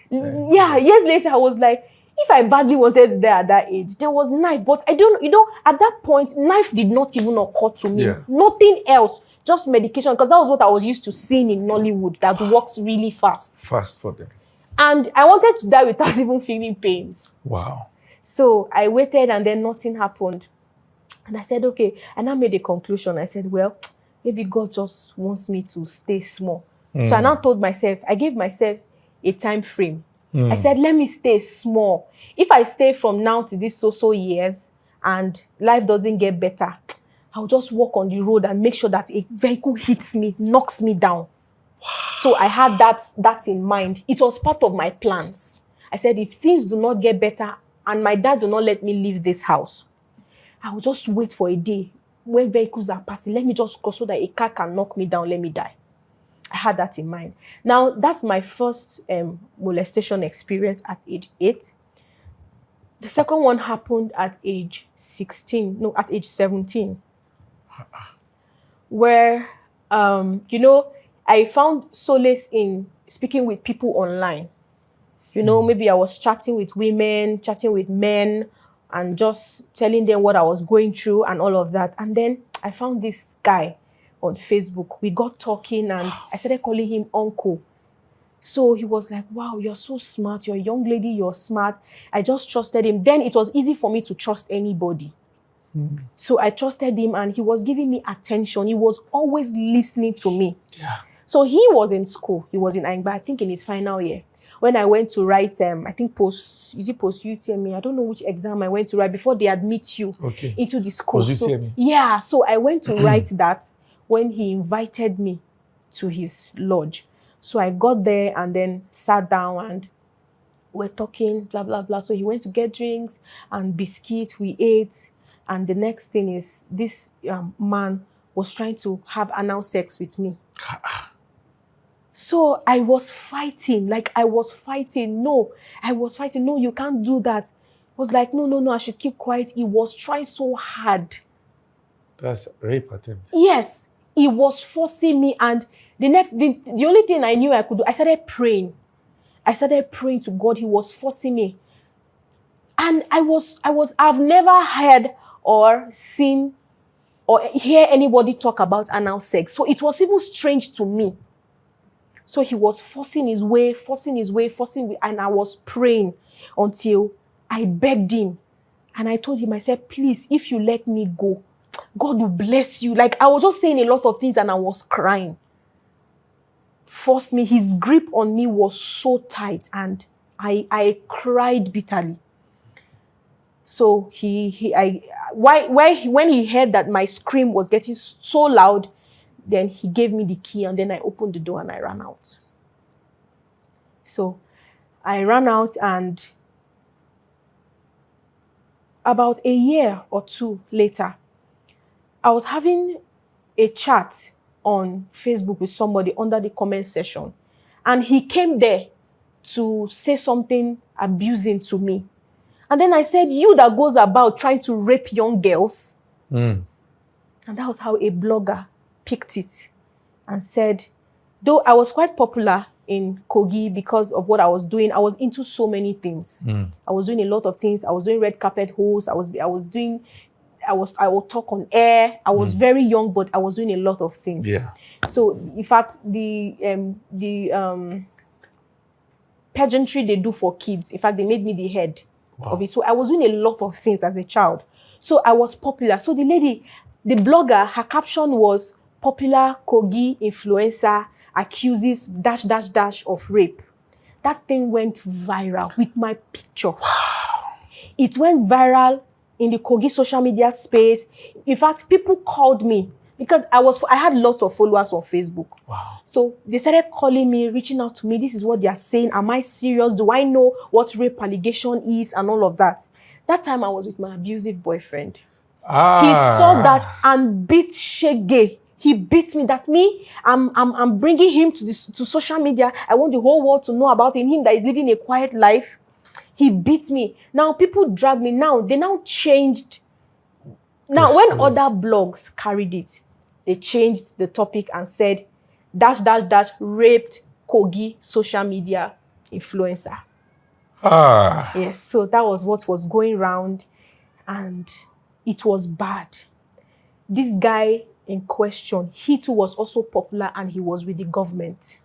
Yeah, years later, I was like, if I badly wanted to die at that age, there was knife. But I don't, at that point, knife did not even occur to me. Yeah. Nothing else, just medication, because that was what I was used to seeing in Nollywood that works really fast. Fast for them. And I wanted to die without even feeling pains. Wow. So I waited and then nothing happened. And I said, okay. And I made a conclusion. I said, well, maybe God just wants me to stay small. So I now told myself, I gave myself a time frame. I said, let me stay small. If I stay from now to this so years and life doesn't get better, I'll just walk on the road and make sure that a vehicle hits me, knocks me down. Wow. So I had that in mind. It was part of my plans. I said, if things do not get better and my dad do not let me leave this house, I will just wait for a day when vehicles are passing. Let me just cross so that a car can knock me down, let me die. I had that in mind. Now, that's my first molestation experience at age 8. The second one happened at age 16. No, at age 17. Where, I found solace in speaking with people online. Maybe I was chatting with women, chatting with men, and just telling them what I was going through and all of that. And then I found this guy on Facebook. We got talking and I started calling him uncle. So he was like, wow, you're so smart. You're a young lady. You're smart. I just trusted him. Then it was easy for me to trust anybody. So I trusted him and he was giving me attention. He was always listening to me. Yeah. So he was in school. He was in Angba, I think in his final year. When I went to write, I think post-UTME, I don't know which exam I went to write before they admit you into the school. Post-UTME. So I went to write that when he invited me to his lodge. So I got there and then sat down and we're talking, blah, blah, blah. So he went to get drinks and biscuit, we ate. And the next thing is this man was trying to have anal sex with me. So I was fighting. No, you can't do that. I was like, no, I should keep quiet. He was trying so hard. That's very patent. Yes, he was forcing me. And the only thing I knew I could do, I started praying. To God. He was forcing me. And I've never heard or seen or hear anybody talk about anal sex. So it was even strange to me. So he was forcing his way, and I was praying until I begged him. And I told him, I said, please, if you let me go, God will bless you. Like, I was just saying a lot of things and I was crying. Forced me. His grip on me was so tight and I cried bitterly. So when he heard that my scream was getting so loud, then he gave me the key and then I opened the door and I ran out. So I ran out and About a year or two later, I was having a chat on Facebook with somebody under the comment section, and he came there to say something abusing to me. And then I said, you that goes about trying to rape young girls. And that was how a blogger picked it and said, though I was quite popular in Kogi because of what I was doing, I was into so many things. I was doing a lot of things. I was doing red carpet hosts. I would talk on air. I was very young, but I was doing a lot of things. Yeah. So in fact, the pageantry they do for kids, in fact, they made me the head of it. So I was doing a lot of things as a child. So I was popular. So the lady, the blogger, her caption was popular Kogi influencer accuses ... of rape. That thing went viral with my picture. Wow. It went viral in the Kogi social media space. In fact, people called me because I had lots of followers on Facebook. Wow. So they started calling me, reaching out to me. This is what they are saying. Am I serious? Do I know what rape allegation is and all of that? That time I was with my abusive boyfriend. He saw that and beat Shege. He beat me. That's me. I'm bringing him to social media. I want the whole world to know about him. Him that is living a quiet life. He beat me. Now people drag me. Now they changed. Now when other blogs carried it, they changed the topic and said -- raped Kogi social media influencer. Yes, so that was what was going around, and it was bad. This guy in question, he too was also popular and he was with the government.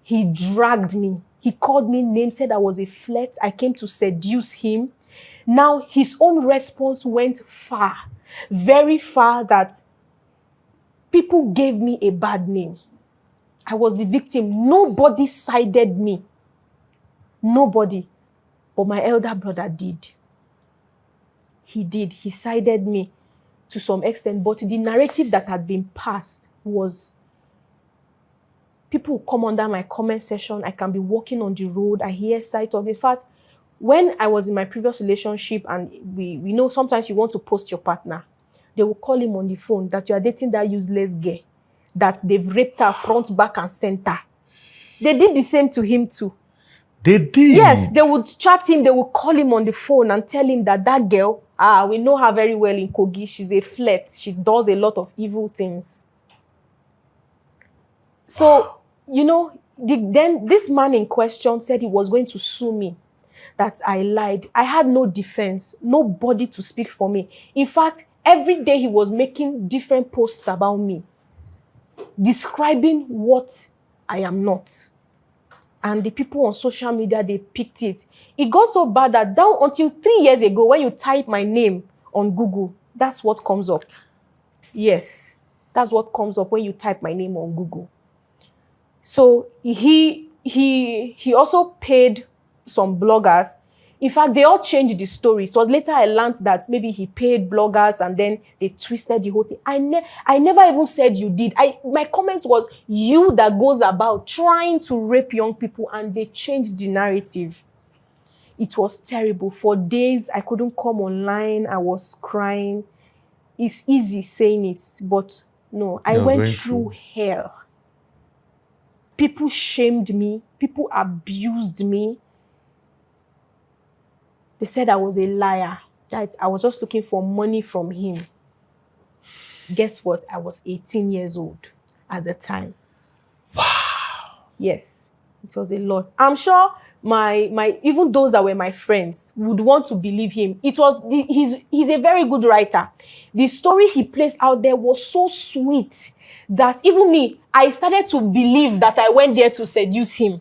He dragged me. He called me names, said I was a flirt. I came to seduce him. Now his own response went far, very far, that people gave me a bad name. I was the victim. Nobody sided me. Nobody. But my elder brother did. He did. He sided me to some extent. But the narrative that had been passed was people come under my comment section. I can be walking on the road. I hear sight of. In fact, when I was in my previous relationship and we know sometimes you want to post your partner, they will call him on the phone that you are dating that useless girl, that they've raped her front, back, and center. They did the same to him too. They did? Yes, they would chat him, they would call him on the phone and tell him that girl, we know her very well in Kogi. She's a flirt. She does a lot of evil things. So, then this man in question said he was going to sue me, that I lied. I had no defense, nobody to speak for me. In fact, every day he was making different posts about me, describing what I am not. And the people on social media, they picked it. It got so bad that down until 3 years ago, when you type my name on Google, that's what comes up. Yes, that's what comes up when you type my name on Google. So he also paid some bloggers. In fact, they all changed the story. So it was later I learned that maybe he paid bloggers and then they twisted the whole thing. I never even said you did. My comment was you that goes about trying to rape young people, and they changed the narrative. It was terrible. For days, I couldn't come online. I was crying. It's easy saying it, but no, I went through hell. People shamed me. People abused me. They said I was a liar, that I was just looking for money from him. Guess what? I was 18 years old at the time. Wow. Yes, it was a lot. I'm sure my even those that were my friends would want to believe him. He's a very good writer. The story he placed out there was so sweet that even me, I started to believe that I went there to seduce him.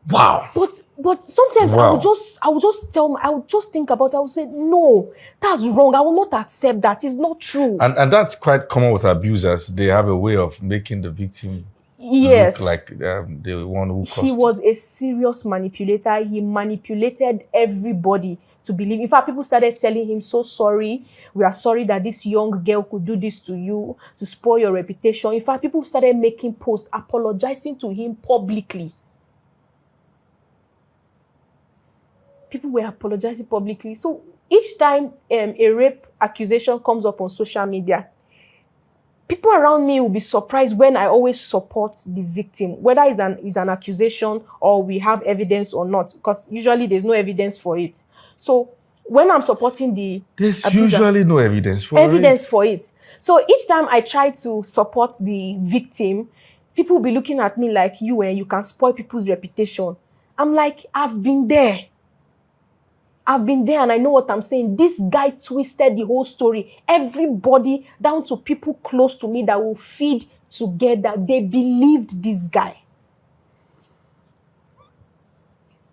Wow. But sometimes wow. I would just think about it. I would say, no, that's wrong. I will not accept that. It's not true. And that's quite common with abusers. They have a way of making the victim look like the one who caused He was a serious manipulator. He manipulated everybody to believe. In fact, people started telling him, so sorry. We are sorry that this young girl could do this to you, to spoil your reputation. In fact, people started making posts apologizing to him publicly. People were apologizing publicly. So each time a rape accusation comes up on social media, people around me will be surprised when I always support the victim, whether it's an accusation or we have evidence or not, because usually there's no evidence for it. So when I'm supporting the There's abuser, usually no evidence for evidence it. for it. So each time I try to support the victim, people will be looking at me like, you can spoil people's reputation. I'm like, I've been there. I've been there and I know what I'm saying. This guy twisted the whole story. Everybody, down to people close to me that will feed together, they believed this guy.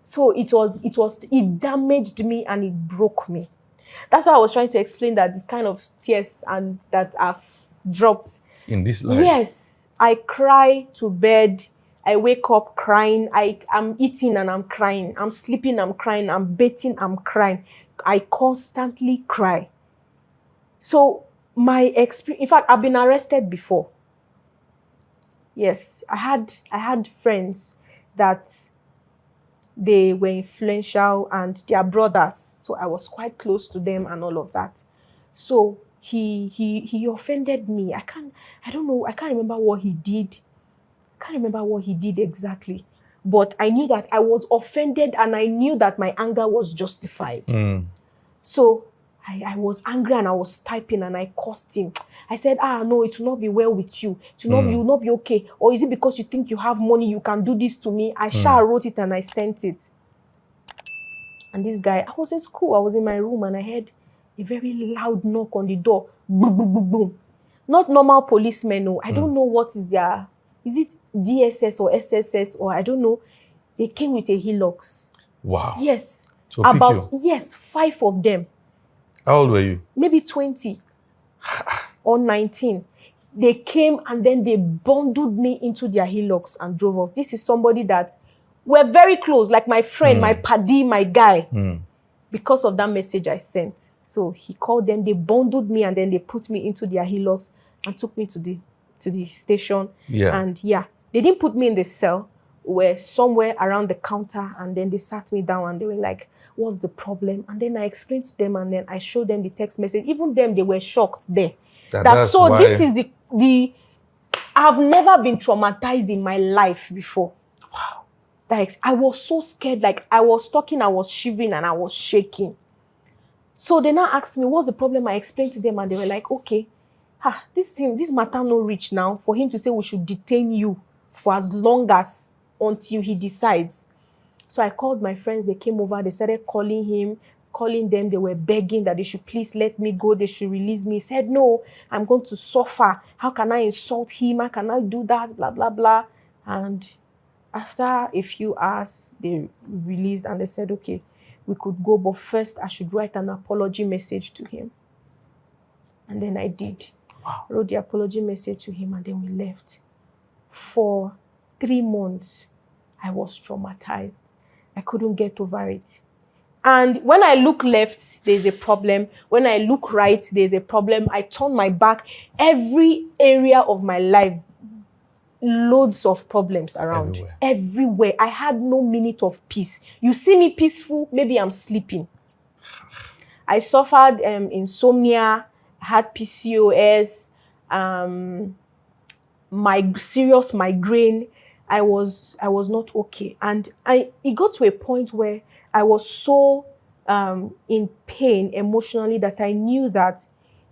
So it damaged me and it broke me. That's why I was trying to explain that the kind of tears and that I've dropped In this life. Yes, I cry to bed. I wake up crying. I'm eating and I'm crying. I'm sleeping, I'm crying. I'm bathing, I'm crying. I constantly cry. So my experience, in fact, I've been arrested before. Yes, I had friends that they were influential and they are brothers. So I was quite close to them and all of that. So he offended me. I don't know, I can't remember what he did. I can't remember what he did exactly. But I knew that I was offended and I knew that my anger was justified. So I was angry and I was typing and I cursed him. I said, no, it will not be well with you. You will not be okay. Or is it because you think you have money, you can do this to me? I wrote it and I sent it. And this guy, I was in school, I was in my room and I heard a very loud knock on the door. Boom, boom, boom, boom. Not normal policemen, no. I don't know what is their, is it DSS or SSS or I don't know. They came with a Hilux. Wow. Yes. So about, yes, 5 of them. How old were you? Maybe 20 or 19. They came and then they bundled me into their Hilux and drove off. This is somebody that we're very close, like my friend, my paddy, my guy, because of that message I sent. So he called them, they bundled me and then they put me into their Hilux and took me to the station. Yeah. And they didn't put me in the cell. We're somewhere around the counter and then they sat me down and they were like, what's the problem? And then I explained to them and then I showed them the text message. Even them, they were shocked there. This is the I've never been traumatized in my life before. Wow. Like, I was so scared. Like, I was talking, I was shivering and I was shaking. So they now asked me, what's the problem? I explained to them and they were like, okay, this matter no reach now for him to say we should detain you for as long as until he decides. So I called my friends, they came over, they started calling him, calling them, they were begging that they should please let me go, they should release me. He said, no, I'm going to suffer. How can I insult him? How can I do that? Blah, blah, blah. And after a few hours, they released and they said, okay, we could go, but first I should write an apology message to him. And then I did. Wow. Wrote the apology message to him and then we left. For 3 months, I was traumatized. I couldn't get over it. And when I look left, there's a problem. When I look right, there's a problem. I turn my back. Every area of my life, loads of problems around. Everywhere. I had no minute of peace. You see me peaceful, maybe I'm sleeping. I suffered insomnia, I had PCOS, my serious migraine. I was not okay. And it got to a point where I was so in pain emotionally that I knew that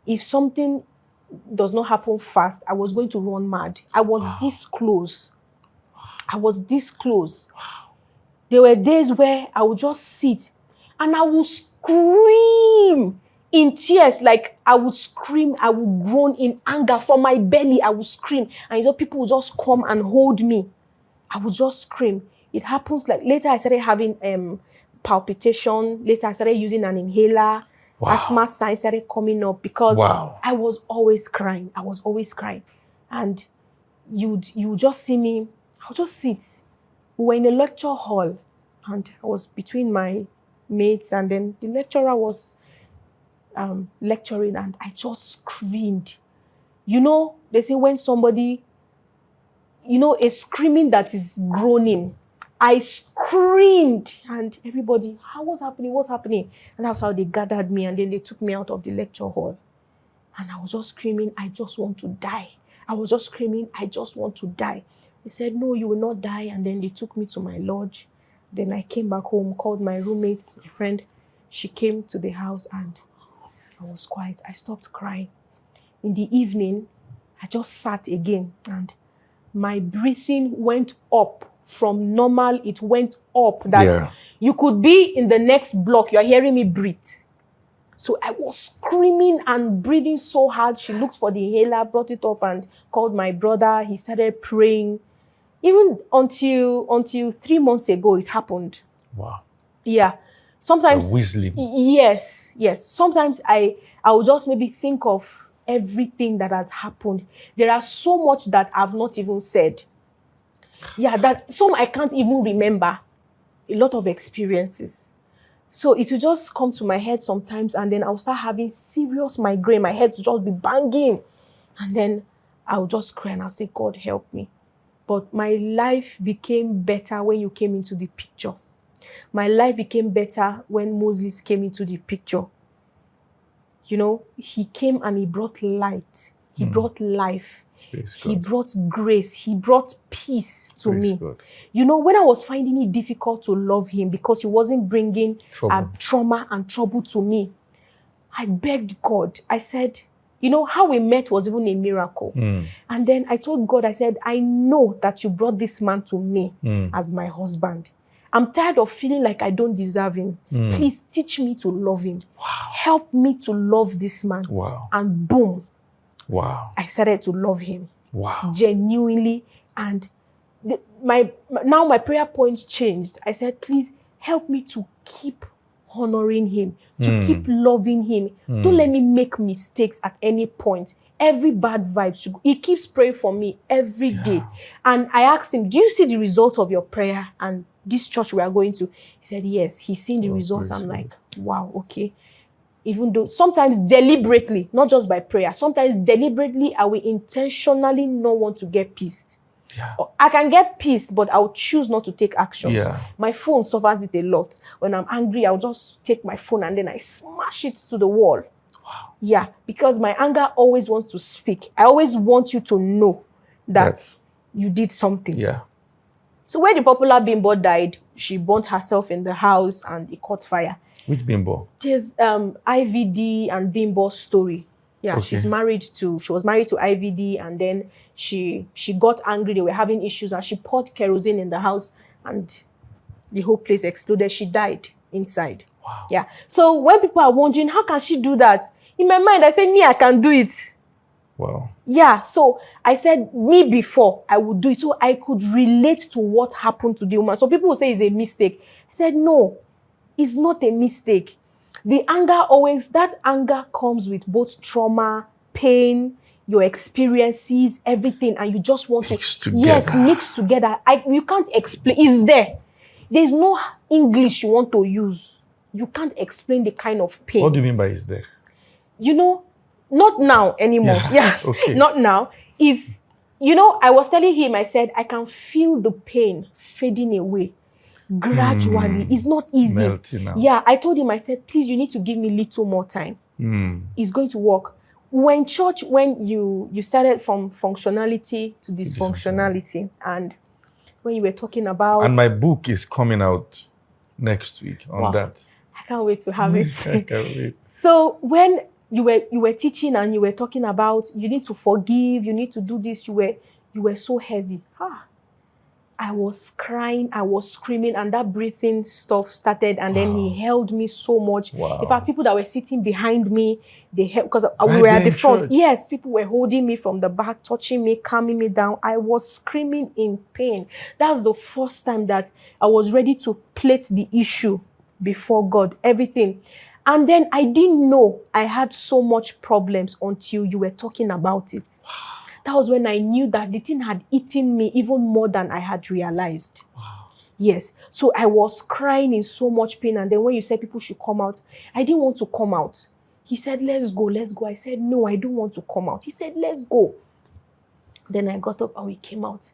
if something does not happen fast, I was going to run mad. I was this close. I was this close. There were days where I would just sit and I would scream in tears. Like I would scream, I would groan in anger from my belly. I would scream. And people would just come and hold me. I would just scream. It happens like later I started having palpitation. Later I started using an inhaler. Wow. Asthma signs started coming up because I was always crying. I was always crying. And you just see me, I'll just sit. We were in a lecture hall and I was between my mates and then the lecturer was lecturing and I just screamed. You know, they say when somebody, a screaming that is groaning. I screamed screamed, and everybody, what's happening? What's happening? And that's how they gathered me, and then they took me out of the lecture hall. And I was just screaming, I just want to die. I was just screaming, I just want to die. They said, no, you will not die. And then they took me to my lodge. Then I came back home, called my roommate, my friend. She came to the house and I was quiet. I stopped crying. In the evening, I just sat again and my breathing went up from normal. It went up that you could be in the next block. You are hearing me breathe. So I was screaming and breathing so hard. She looked for the inhaler, brought it up and called my brother. He started praying. Even until 3 months ago, it happened. Wow. Yeah. Sometimes. Whistling. Yes. Sometimes I will just maybe think of everything that has happened. There are so much that I've not even said. Yeah, that some I can't even remember. A lot of experiences. So it will just come to my head sometimes and then I'll start having serious migraine. My head will just be banging. And then I'll just cry and I'll say, God, help me. But my life became better when you came into the picture. My life became better when Moses came into the picture. You know, he came and he brought light. He brought life. He brought grace. He brought peace to me. God. You know, when I was finding it difficult to love him because he wasn't bringing trauma and trouble to me, I begged God. I said, you know, how we met was even a miracle. And then I told God, I said, I know that you brought this man to me as my husband. I'm tired of feeling like I don't deserve him. Please teach me to love him. Wow. Help me to love this man. Wow. And boom. Wow. I started to love him. Wow. Genuinely. And now my prayer points changed. I said, please help me to keep honoring him, to keep loving him. Don't let me make mistakes at any point. Every bad vibe, he keeps praying for me every day. And I asked him, do you see the result of your prayer and this church we are going to? He said, yes, he's seen the results. I'm like, wow, okay. Even though sometimes deliberately, not just by prayer, sometimes deliberately I will intentionally not want to get pissed. Yeah. I can get pissed, but I'll choose not to take action. Yeah. My phone suffers it a lot. When I'm angry, I'll just take my phone and then I smash it to the wall. Wow. Yeah, because my anger always wants to speak. I always want you to know that you did something. Yeah. So when the popular bimbo died, she burnt herself in the house and it caught fire. Which bimbo? There's IVD and bimbo story. Yeah, okay. She was married to IVD and then she got angry. They were having issues and she poured kerosene in the house and the whole place exploded. She died inside. Wow. Yeah. So when people are wondering, how can she do that? In my mind, I say, me, I can do it. Wow. Yeah. So I said, me before, I would do it. So I could relate to what happened to the woman. So people will say it's a mistake. I said, no, it's not a mistake. The that anger comes with both trauma, pain, your experiences, everything, and you just want mix to together. Mix together. You can't explain. It's there. There's no English you want to use. You can't explain the kind of pain. What do you mean by is there? You know, not now anymore. Yeah. Okay. Not now. It's, you know, I was telling him, I said, I can feel the pain fading away. Gradually. It's not easy. Melting out. Yeah, I told him, I said, please, you need to give me a little more time. It's going to work. When you started from functionality to dysfunctionality, and when you were talking about... And my book is coming out next week on that. I can't wait to have it. I can't wait. So when you were teaching and you were talking about you need to forgive, you need to do this, you were so heavy. I was crying, I was screaming, and that breathing stuff started, and then he held me so much. Wow. In fact, people that were sitting behind me, they held, because we were at the front. Church. Yes, people were holding me from the back, touching me, calming me down. I was screaming in pain. That's the first time that I was ready to plate the issue before God, everything. And then I didn't know I had so much problems until you were talking about it. That was when I knew that the thing had eaten me even more than I had realized. Wow. Yes. So I was crying in so much pain. And then when you said people should come out, I didn't want to come out. He said, let's go, let's go. I said, no, I don't want to come out. He said, let's go. Then I got up and we came out.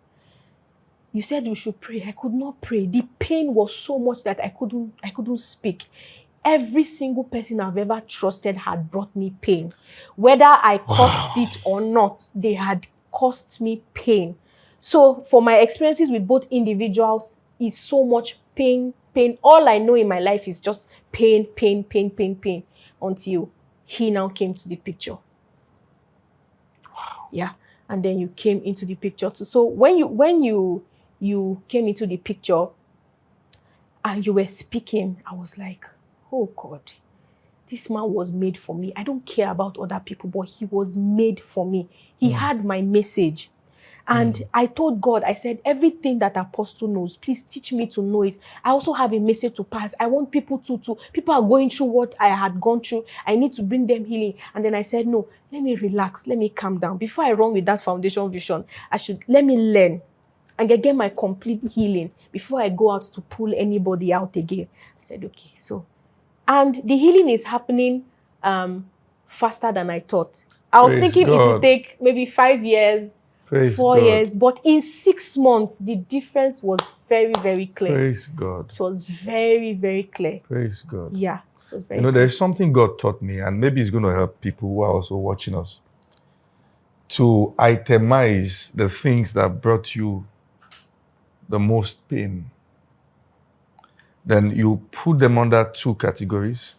You said we should pray. I could not pray. The pain was so much that I couldn't speak. Every single person I've ever trusted had brought me pain. Whether I caused it or not, they had caused me pain. So for my experiences with both individuals, it's so much pain, pain. All I know in my life is just pain, pain, pain, pain, pain, until he now came to the picture. Yeah. And then you came into the picture too. So when you came into the picture and you were speaking, I was like, oh God, this man was made for me. I don't care about other people, but he was made for me. He had my message. And I told God, I said, everything that Apostle knows, please teach me to know it. I also have a message to pass. I want people people are going through what I had gone through. I need to bring them healing. And then I said, no, let me relax. Let me calm down. Before I run with that foundation vision, let me learn and get my complete healing before I go out to pull anybody out again. I said, okay, so. And the healing is happening faster than I thought. I was thinking it would take maybe 5 years, 4 years, but in 6 months, the difference was very, very clear. Praise God. It was very, very clear. Praise God. Yeah. There's something God taught me, and maybe it's going to help people who are also watching us, to itemize the things that brought you the most pain. Then you put them under 2 categories.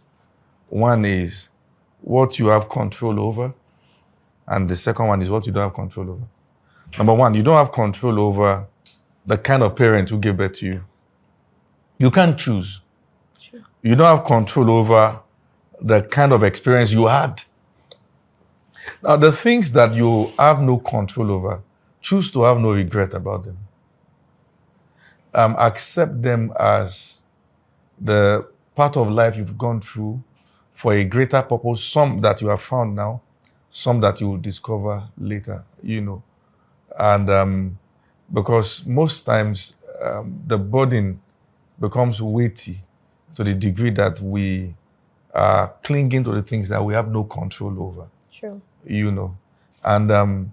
One is what you have control over, and the second one is what you don't have control over. Number one, you don't have control over the kind of parent who gave birth to you. You can't choose. Sure. You don't have control over the kind of experience you had. Now, the things that you have no control over, choose to have no regret about them. Accept them as the part of life you've gone through for a greater purpose, some that you have found now, some that you will discover later, And because most times the burden becomes weighty to the degree that we are clinging to the things that we have no control over. Sure. And,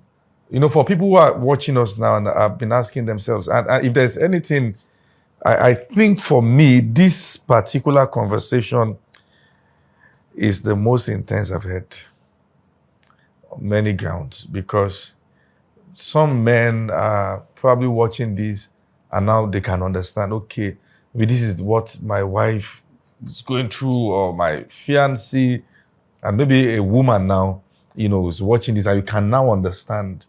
for people who are watching us now and have been asking themselves, and if there's anything, I think for me, this particular conversation is the most intense I've had on many grounds, because some men are probably watching this and now they can understand, okay, maybe this is what my wife is going through, or my fiancé, and maybe a woman now, is watching this, and you can now understand,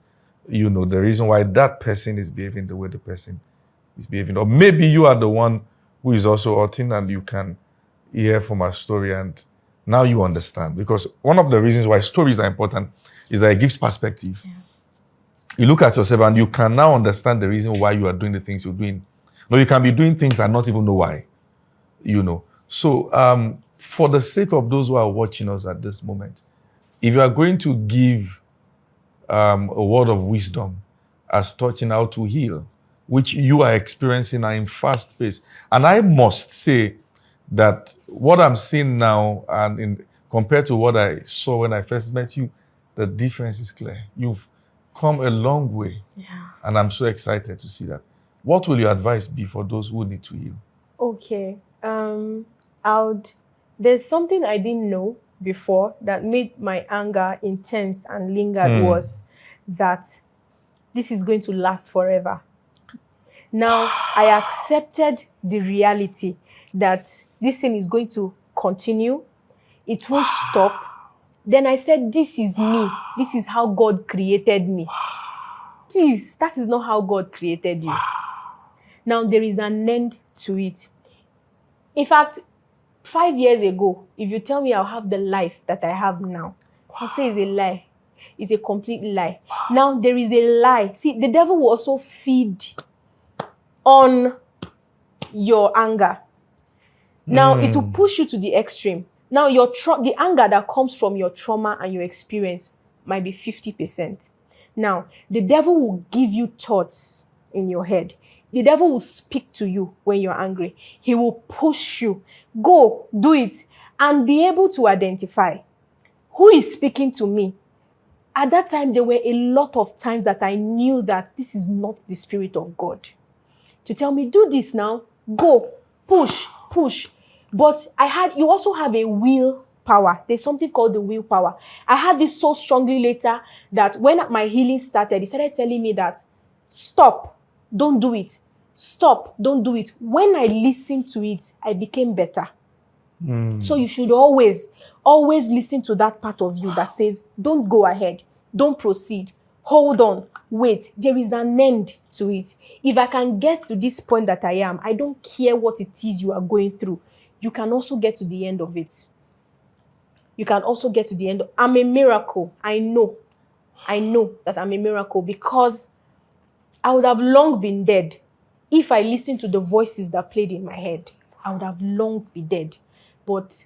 the reason why that person is behaving the way the person is behaving. Or maybe you are the one who is also hurting and you can hear from our story and now you understand. Because one of the reasons why stories are important is that it gives perspective. Yeah. You look at yourself and you can now understand the reason why you are doing the things you're doing. No, you can be doing things and not even know why, So for the sake of those who are watching us at this moment, if you are going to give a word of wisdom as touching how to heal, which you are experiencing now in fast pace. And I must say that what I'm seeing now, and compared to what I saw when I first met you, the difference is clear. You've come a long way. Yeah. And I'm so excited to see that. What will your advice be for those who need to heal? Okay. There's something I didn't know before that made my anger intense and lingered, was that this is going to last forever. Now, I accepted the reality that this thing is going to continue. It won't stop. Then I said, this is me. This is how God created me. Please, that is not how God created you. Now, there is an end to it. In fact, 5 years ago, if you tell me I'll have the life that I have now, I'll say it's a lie. It's a complete lie. Now, there is a lie. See, the devil will also feed on your anger. Now, it will push you to the extreme. Now, the anger that comes from your trauma and your experience might be 50%. Now, the devil will give you thoughts in your head. The devil will speak to you when you're angry. He will push you. Go, do it, and be able to identify who is speaking to me. At that time, there were a lot of times that I knew that this is not the Spirit of God. to tell me, do this now, go, push, push. But you also have a willpower. There's something called the willpower. I had this so strongly later that when my healing started, he started telling me that, stop, don't do it. Stop, don't do it. When I listened to it, I became better. So you should always listen to that part of you that says, don't go ahead, don't proceed, hold on, wait, there is an end to it. If I can get to this point that I am, I don't care what it is you are going through. You can also get to the end of it. You can also get to the end. I'm a miracle. I know that I'm a miracle because I would have long been dead if I listened to the voices that played in my head. I would have long been dead. But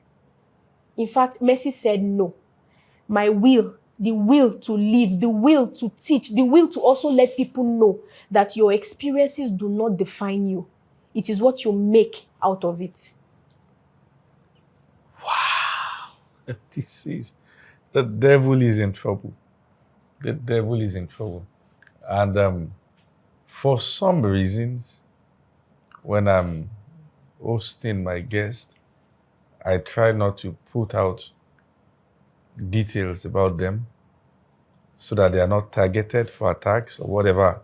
in fact, Mercy said no. My will, the will to live, the will to teach, the will to also let people know that your experiences do not define you. It is what you make out of it. Wow. The devil is in trouble. The devil is in trouble. And for some reasons, when I'm hosting my guest, I try not to put out details about them so that they are not targeted for attacks or whatever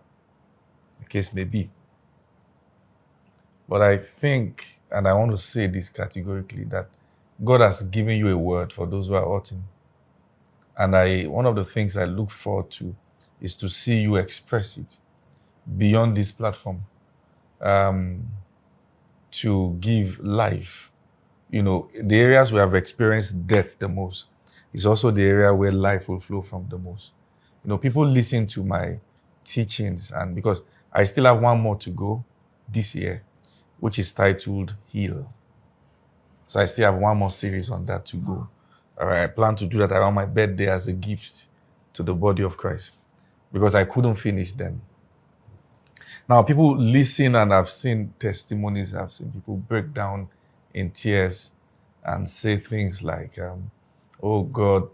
the case may be. But I think, and I want to say this categorically, that God has given you a word for those who are hurting. And one of the things I look forward to is to see you express it beyond this platform, to give life. You know, the areas we have experienced death the most is also the area where life will flow from the most. You know, people listen to my teachings, and because I still have one more to go this year, which is titled Heal. So I still have one more series on that to go. All right, I plan to do that around my birthday as a gift to the body of Christ because I couldn't finish them. Now, people listen, and I've seen testimonies, I've seen people break down in tears and say things like, oh God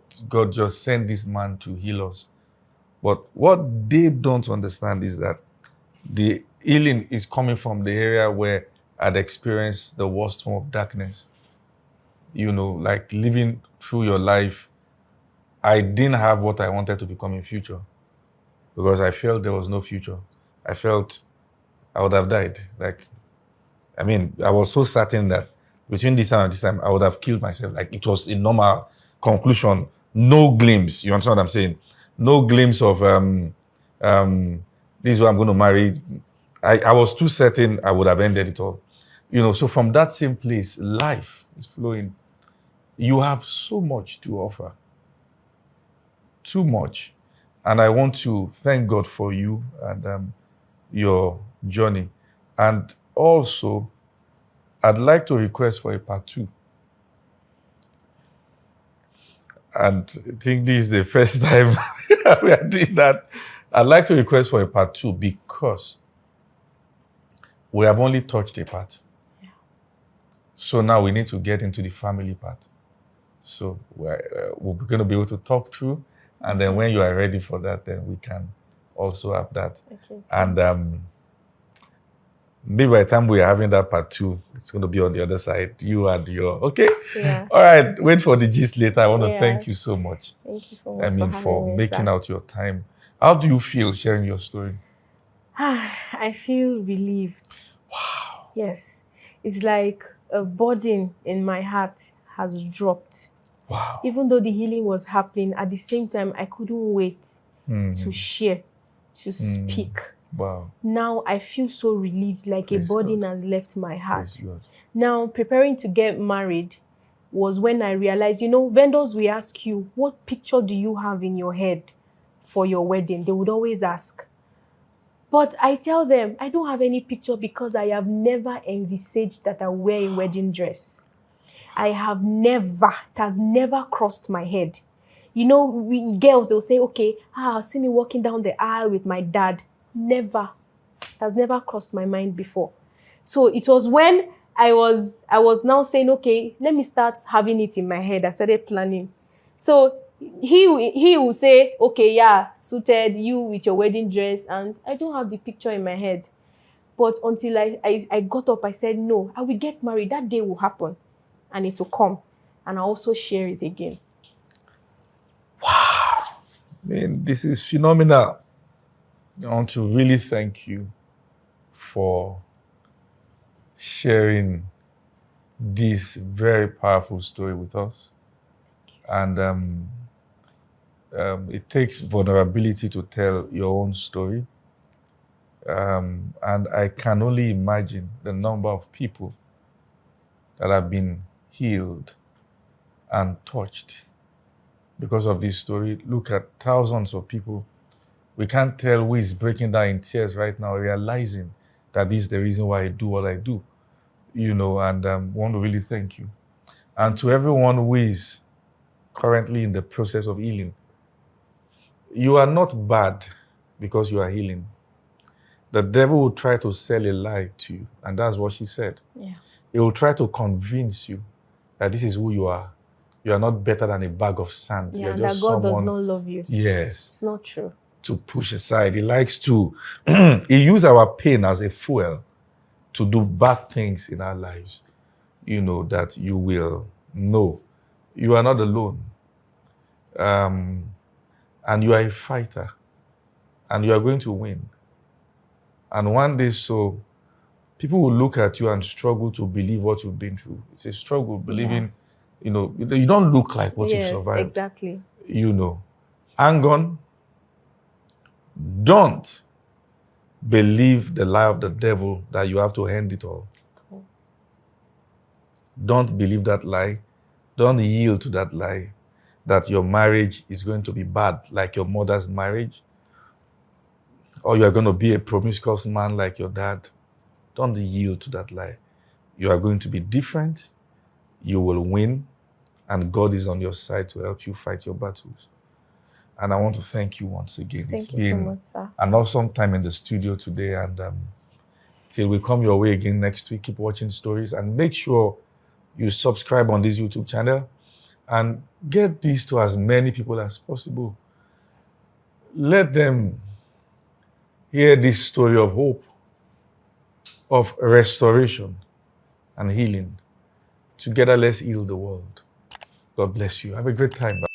just sent this man to heal us. But what they don't understand is that the healing is coming from the area where I'd experienced the worst form of darkness. You know, like living through your life, I didn't have what I wanted to become in future because I felt there was no future. I felt I would have died. I was so certain that between this time and this time, I would have killed myself. Like, it was a normal conclusion. No glimpse. You understand what I'm saying? No glimpse of, this is who I'm going to marry. I was too certain I would have ended it all. You know, so from that same place, life is flowing. You have so much to offer. Too much. And I want to thank God for you and your journey. And also, I'd like to request for a part 2. And I think this is the first time we are doing that. I'd like to request for a part 2 because we have only touched a part. Yeah. So now we need to get into the family part. So we're going to be able to talk through. And then when you are ready for that, then we can also have that. Okay. And maybe by the time we're having that part 2, it's going to be on the other side. You and your, okay? Yeah. All right, wait for the gist later. I want to thank you so much. Thank you so much for making out your time. How do you feel sharing your story? I feel relieved. Wow. Yes. It's like a burden in my heart has dropped. Wow. Even though the healing was happening, at the same time, I couldn't wait to share, to speak. Wow. Now I feel so relieved, like a burden has left my heart. Now, preparing to get married was when I realized, vendors will ask you, what picture do you have in your head for your wedding? They would always ask. But I tell them, I don't have any picture because I have never envisaged that I wear a wedding dress. It has never crossed my head. We girls, they'll say, okay, see me walking down the aisle with my dad. Never. It has never crossed my mind before. So it was when I was now saying, okay, let me start having it in my head. I started planning. So he will say, okay, yeah, suited, you with your wedding dress, and I don't have the picture in my head. But until I got up, I said, no, I will get married. That day will happen and it will come. And I'll also share it again. Man, this is phenomenal. I want to really thank you for sharing this very powerful story with us. And it takes vulnerability to tell your own story. And I can only imagine the number of people that have been healed and touched because of this story. Look at thousands of people. We can't tell who is breaking down in tears right now, realizing that this is the reason why I do what I do, and want to really thank you. And to everyone who is currently in the process of healing, you are not bad because you are healing. The devil will try to sell a lie to you, and that's what she said. Yeah. He will try to convince you that this is who you are. You are not better than a bag of sand. Yeah, You're and just that God does someone, not love you. yes, It's not true. to push aside. He likes to, he uses our pain as a fuel to do bad things in our lives. That you will know you are not alone. And you are a fighter. And you are going to win. And one day, so people will look at you and struggle to believe what you've been through. It's a struggle believing, you don't look like what you've survived. Exactly. Hang on. Don't believe the lie of the devil that you have to end it all. Cool. Don't believe that lie. Don't yield to that lie that your marriage is going to be bad like your mother's marriage, or you are going to be a promiscuous man like your dad. Don't yield to that lie. You are going to be different. You will win. And God is on your side to help you fight your battles. And I want to thank you once again. It's been an awesome time in the studio today. And till we come your way again next week, keep watching stories and make sure you subscribe on this YouTube channel and get this to as many people as possible. Let them hear this story of hope, of restoration and healing. Together, let's heal the world. God bless you. Have a great time. Bye.